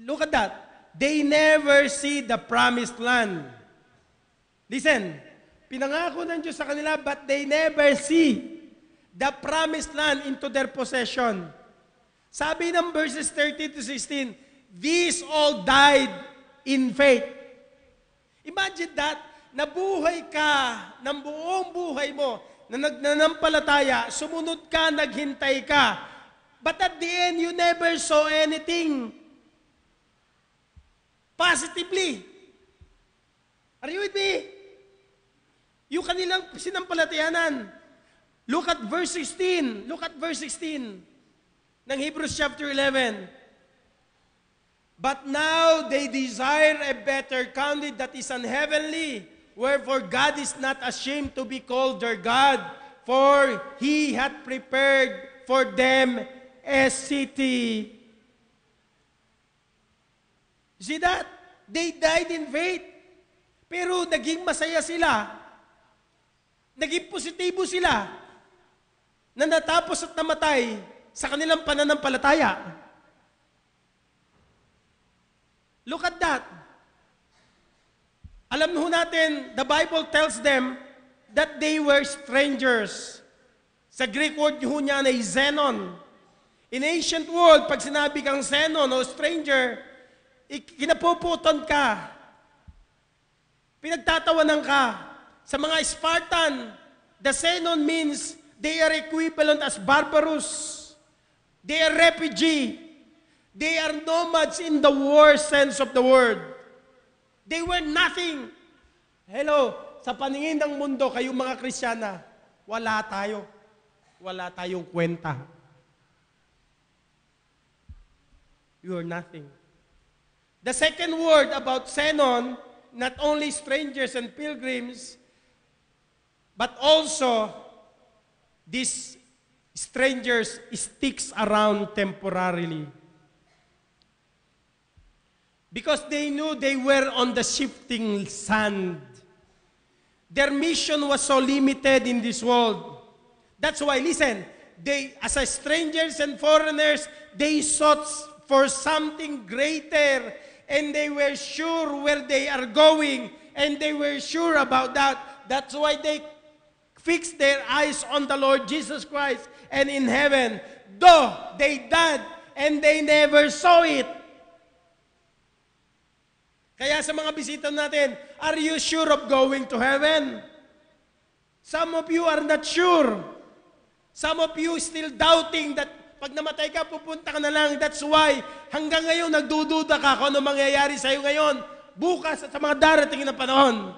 Look at that. They never see the promised land. Listen, pinangako ng Diyos sa kanila, but they never see the promised land into their possession. Sabi ng verses 13 to 16, these all died in faith. Imagine that, nabuhay ka ng buong buhay mo, na nagnanampalataya, sumunod ka, naghintay ka, but at the end, you never saw anything positively. Are you with me? Yung kanilang sinampalatayanan. Look at verse 16. Look at verse 16 ng Hebrews chapter 11. But now they desire a better country that is unheavenly. Wherefore God is not ashamed to be called their God, for He hath prepared for them a city. See that? They died in faith. Pero naging masaya sila. Naging positibo sila na natapos at namatay sa kanilang pananampalataya. Look at that. Alam ho natin, the Bible tells them that they were strangers. Sa Greek word ho niya ay xenon. In ancient world, pag sinabi kang xenon o stranger, kinapuputan ka. Pinagtatawanan ka. Sa mga Spartan, the xenon means they are equivalent as barbarous. They are refugee. They are nomads in the worst sense of the word. They were nothing. Hello, sa paningin ng mundo, kayong mga Kristiyana, wala tayo. Wala tayong kwenta. You are nothing. The second word about xenon, not only strangers and pilgrims, but also these strangers sticks around temporarily. Because they knew they were on the shifting sand. Their mission was so limited in this world. That's why, listen, they, as a strangers and foreigners, they sought for something greater, and they were sure where they are going, and they were sure about that. That's why they fixed their eyes on the Lord Jesus Christ and in heaven. Though they died and they never saw it. Kaya sa mga bisita natin, are you sure of going to heaven? Some of you are not sure. Some of you still doubting that pag namatay ka, pupunta ka na lang. That's why hanggang ngayon nagdududa ka kung ano mangyayari sa iyo ngayon, bukas at sa mga darating na panahon.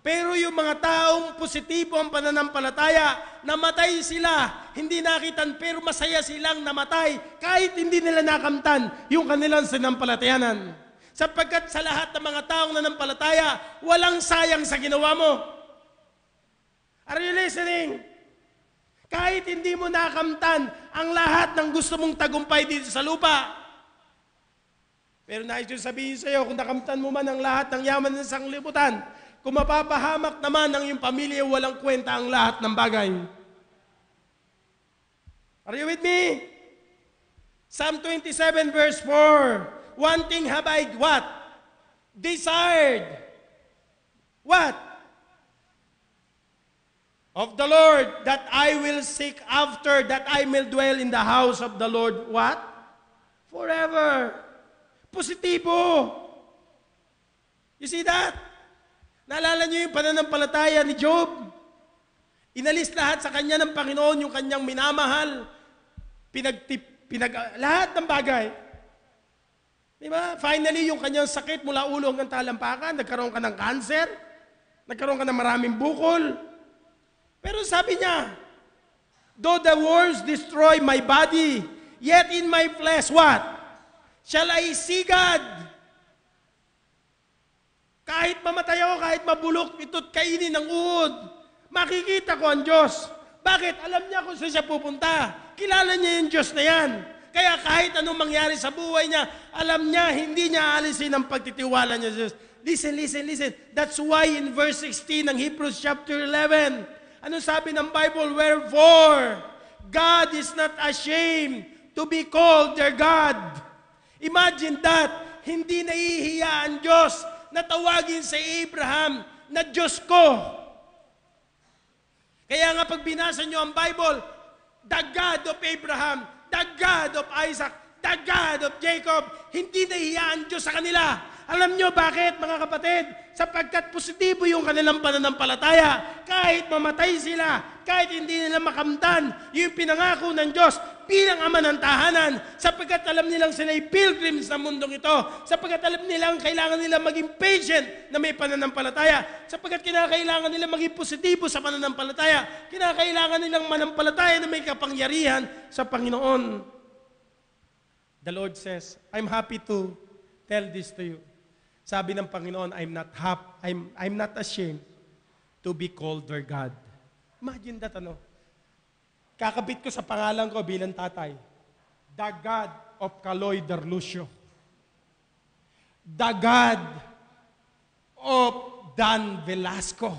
Pero yung mga taong positibo ang pananampalataya, namatay sila, hindi nakitan, pero masaya silang namatay kahit hindi nila nakamtan yung kanilang sinampalatayanan. Sapagkat sa lahat ng mga taong nanampalataya, walang sayang sa ginawa mo. Are you listening? Kahit hindi mo nakamtan ang lahat ng gusto mong tagumpay dito sa lupa, Pero nais ko sabihin sa iyo, kung nakamtan mo man ang lahat ng yaman ng sanglibutan, kung mapapahamak naman ng iyong pamilya, walang kwenta ang lahat ng bagay. Are you with me? Psalm 27 verse 4. One thing have I what? Desired. What? Of the Lord, that I will seek after, that I may dwell in the house of the Lord. What? Forever. Positibo. You see that? Naalala niyo yung pananampalataya ni Job? Inalis lahat sa kanya ng Panginoon yung kanyang minamahal. Lahat ng bagay. Diba? Finally, yung kanyang sakit mula ulo hanggang talampakan, nagkaroon ka ng cancer, nagkaroon ka ng maraming bukol. Pero sabi niya, though the worms destroy my body, yet in my flesh, what? Shall I see God? Kahit mamatay ako, kahit mabulok, ito't kainin ng uod, makikita ko ang Diyos. Bakit? Alam niya kung saan siya pupunta. Kilala niya yung Diyos na yan. Kaya kahit anong mangyari sa buhay niya, alam niya, hindi niya alisin ang pagtitiwala niya sa Diyos. Listen. That's why in verse 16 ng Hebrews chapter 11, ano sabi ng Bible? Wherefore, God is not ashamed to be called their God. Imagine that, hindi nahihiya ang Diyos na tawagin si Abraham na Diyos ko. Kaya nga pag binasa nyo ang Bible, the God of Abraham, the God of Isaac, the God of Jacob, hindi nahihiya ang Diyos sa kanila. Alam nyo bakit, mga kapatid? Sapagkat positibo yung kanilang pananampalataya. Kahit mamatay sila, kahit hindi nila makamtan yung pinangako ng Diyos bilang ama ng tahanan, sapagkat alam nilang sila'y pilgrims sa mundong ito, sapagkat alam nilang kailangan nila maging patient na may pananampalataya, sapagkat kinakailangan nila maging positibo sa pananampalataya, kinakailangan nilang manampalataya na may kapangyarihan sa Panginoon. The Lord says, I'm happy to tell this to you. Sabi ng Panginoon, I'm not ashamed to be called their God. Imagine that, ano? Kakabit ko sa pangalan ko bilang tatay. The God of Caloy Darlucio. The God of Dan Velasco.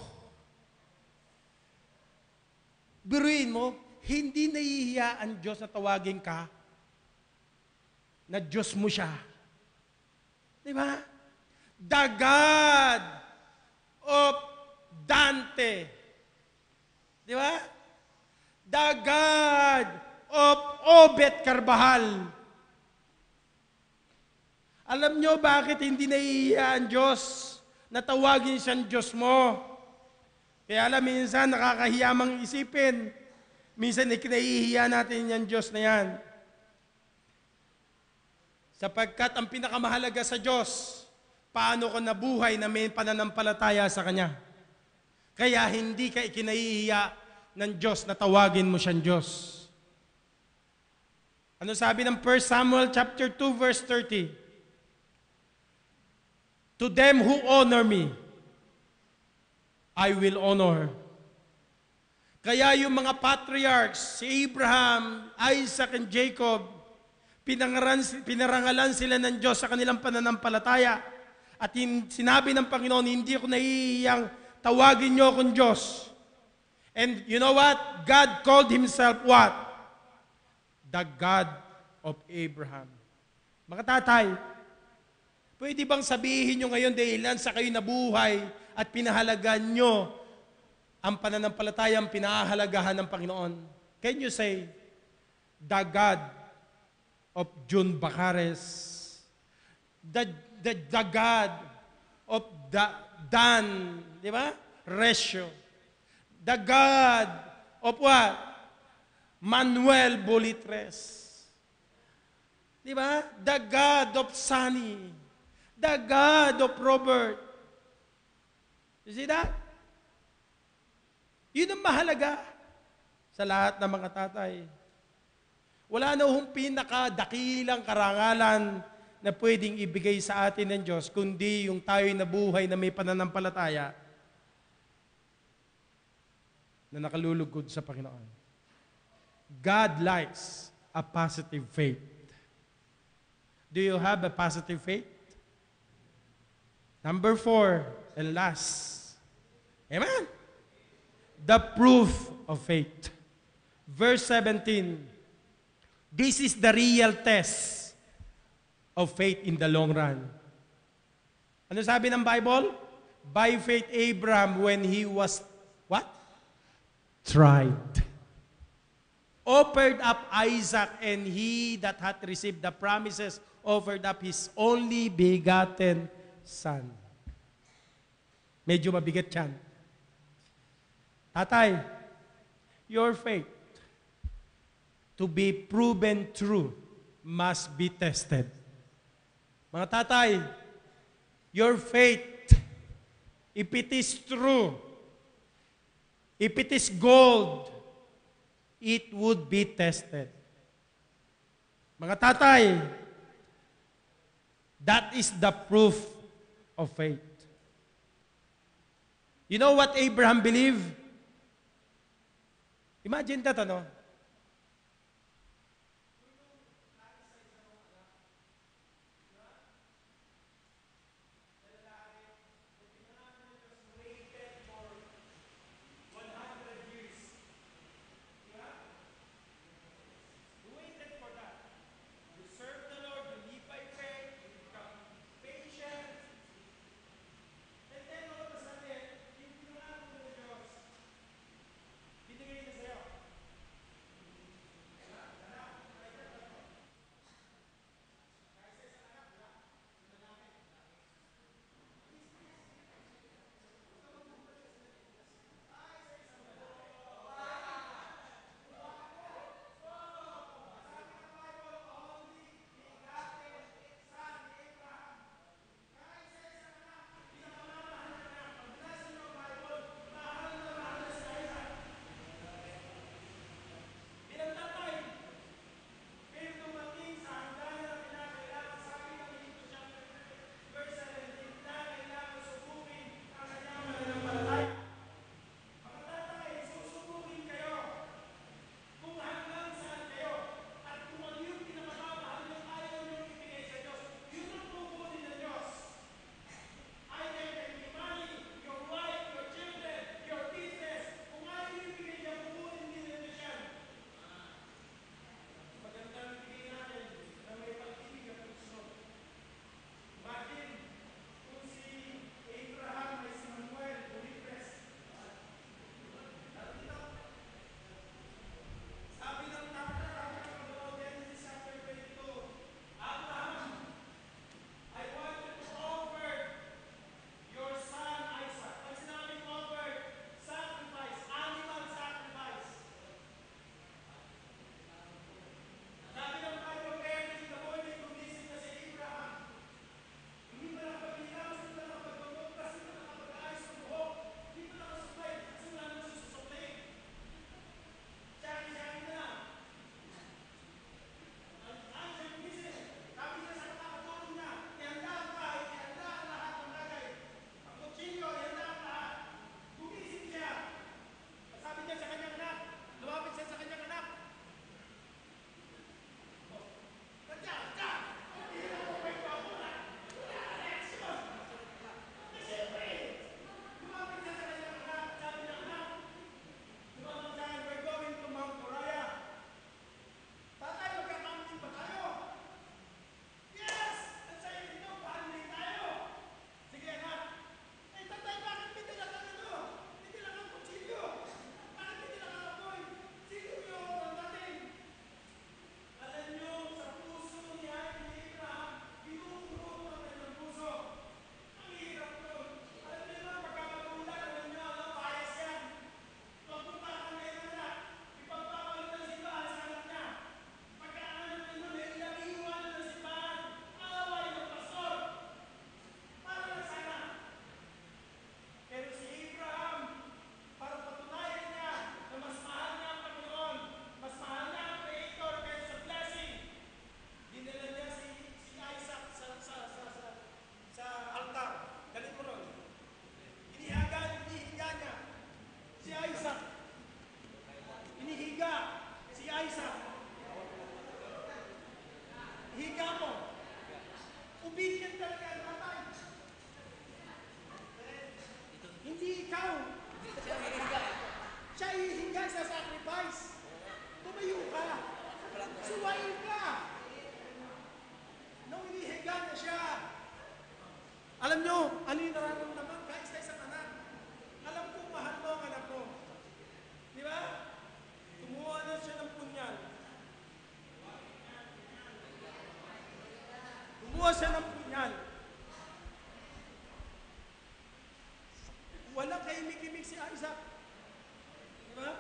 Biruin mo, hindi nahihiya ang Diyos na tawagin ka na Diyos mo siya. Di ba? The God of Dante. Di ba? The God of Obet Carbajal. Alam nyo bakit hindi nahihiya ang Diyos na tawagin siyang Diyos mo? Kaya alam, minsan nakakahiyamang isipin. Minsan nahihiya natin yung Diyos na yan. Sapagkat ang pinakamahalaga sa Diyos, paano ko nabuhay na may pananampalataya sa Kanya. Kaya hindi ka ikinahihiya ng Diyos na tawagin mo siyang Diyos. Ano sabi ng 1 Samuel chapter 2 verse 30? To them who honor me, I will honor. Kaya yung mga patriarchs, si Abraham, Isaac, and Jacob, pinarangalan sila ng Diyos sa kanilang pananampalataya. At sinabi ng Panginoon, hindi ako nahihiyang tawagin niyo akong Diyos. And you know what? God called Himself what? The God of Abraham. Mga tatay, pwede bang sabihin nyo ngayon dahilan sa kayo nabuhay at pinahalagan nyo ang pananampalatayang pinahahalagahan ng Panginoon? Can you say, the God of June Bacares, the God of Dan, di ba? Resyo. The God of what? Manuel Bolitres. Di ba? The God of Sunny. The God of Robert. You see that? Yun ang mahalaga sa lahat ng mga tatay. Wala na hong pinakadakilang karangalan na pwedeng ibigay sa atin ng Diyos, kundi yung tayo'y nabuhay na may pananampalataya na nakalulugod sa Panginoon. God likes a positive faith. Do Do you have a positive faith? Number 4 and last. Amen. The proof of faith. Verse 17. This is the real test of faith in the long run. Ano sabi ng Bible? By faith, Abraham, when he was, what? Tried. Offered up Isaac, and he that hath received the promises offered up his only begotten son. Medyo mabigat yan. Tatay, your faith to be proven true must be tested. Mga tatay, your faith, if it is true, if it is gold, it would be tested. Mga tatay, that is the proof of faith. You know what Abraham believed? Imagine that, ano? hihiga sa sacrifice. Tumayo ka. Suwain ka. Nung inihiga na siya, alam nyo, ano yung nararamdaman ka? Isa isang anak. Alam ko, mahal mo ang anak mo. Di ba? Kumuha na siya ng punyal. Kumuha siya ng punyal. Walang kahimik-himik si Isaac. Di ba?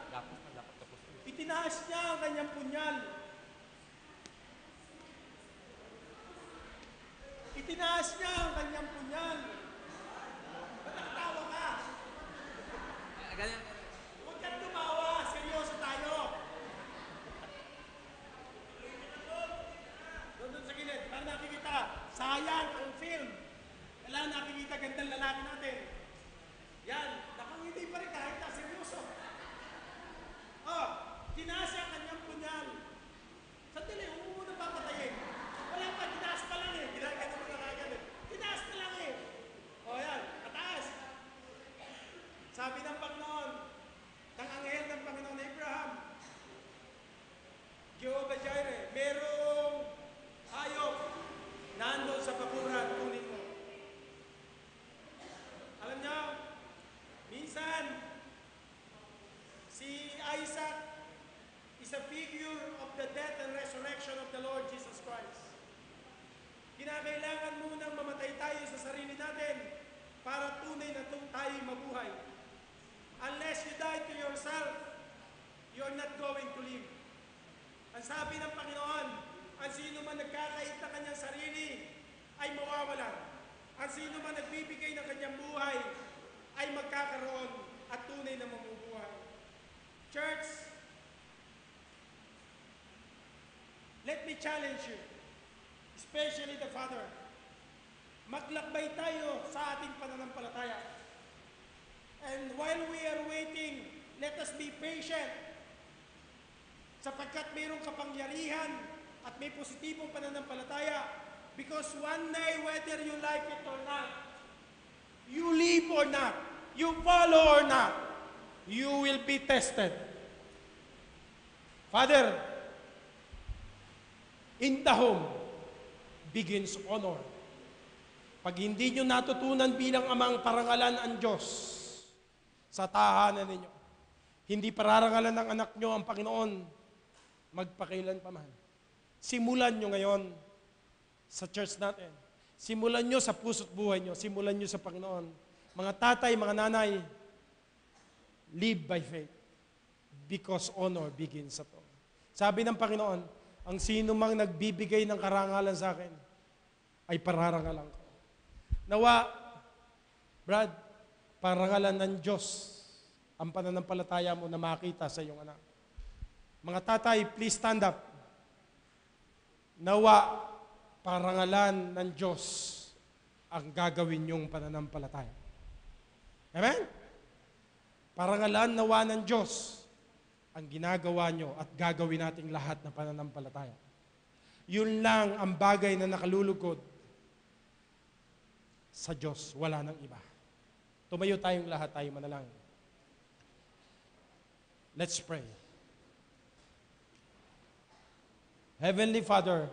Itinaas niya ang kanyang punyal. Itinaas niya ang kanyang punyal. Ba't nakatawa ka? Huwag kang tumawa. Seryoso tayo. Doon sa gilid. Para nakikita. Sayang ang film. Kailangan nakikita gandang lalaki natin. Yan. Nakangiti pa rin kahit na seryoso. Oh, tinaas niya ang kanyang punyal. Sandali, huwag mo muna papatayin. Wala pa, tinaas pa lang eh. Ginagano mo na kagad eh. Tinaas pa lang eh. O yan, mataas. Sabi ng Panginoon, ng anghel ng Panginoon Abraham, Jehovah Jireh, merong hayop nandun sa bakuran, kunin mo. Alam niyo, minsan, si Isaac is a figure of the death and resurrection of the Lord Jesus Christ. Kinakailangan munang mamatay tayo sa sarili natin para tunay na tayo mabuhay. Unless you die to yourself, you're not going to live. Ang sabi ng Panginoon, ang sino man nagkakait na kanyang sarili ay mawawalan. Ang sino man nagbibigay ng kanyang buhay ay magkakaroon at tunay na mamubuhay. Church, let me challenge you, especially the Father. Maglakbay tayo sa ating pananampalataya. And while we are waiting, let us be patient. Sapagkat mayroong kapangyarihan at may positibong pananampalataya. Because one day, whether you like it or not, you live or not, you follow or not, you will be tested. Father, in the home begins honor. Pag hindi nyo natutunan bilang amang parangalan ang Diyos sa tahanan ninyo, hindi pararangalan ng anak nyo ang Panginoon, magpakailan pa man. Simulan nyo ngayon sa church natin. Simulan nyo sa puso't buhay nyo. Simulan nyo sa Panginoon. Mga tatay, mga nanay, live by faith. Because honor begins at home. Sabi ng Panginoon, ang sino mang nagbibigay ng karangalan sa akin, ay pararangalan ko. Nawa, Brad, parangalan ng Diyos ang pananampalataya mo na makita sa iyong anak. Mga tatay, please stand up. Nawa, parangalan ng Diyos ang gagawin niyong pananampalataya. Amen? Parangalan nawa ng Diyos ang ginagawa nyo at gagawin nating lahat na pananampalataya. Yun lang ang bagay na nakalulugod sa Diyos. Wala nang iba. Tumayo tayong lahat, tayo manalangin. Let's pray. Heavenly Father,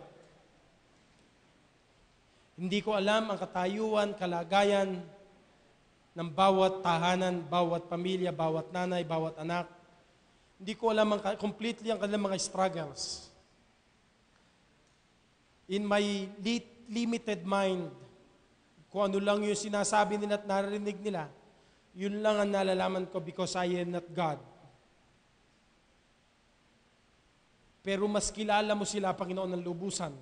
hindi ko alam ang katayuan, kalagayan ng bawat tahanan, bawat pamilya, bawat nanay, bawat anak. Hindi ko alam completely ang kanilang mga struggles. In my limited mind, kung ano lang yung sinasabi nila at narinig nila, yun lang ang nalalaman ko because I am not God. Pero mas kilala mo sila, Panginoon, ng lubusan.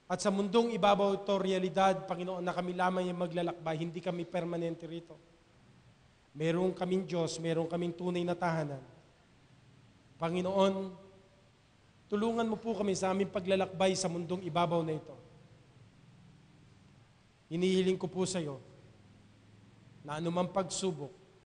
At sa mundong ibabaw ito, realidad, Panginoon, na kami lamang yung maglalakbay, hindi kami permanente rito. Meron kaming Diyos, meron kaming tunay na tahanan. Panginoon, tulungan mo po kami sa aming paglalakbay sa mundong ibabaw na ito. Hinihiling ko po sa iyo na anumang pagsubok,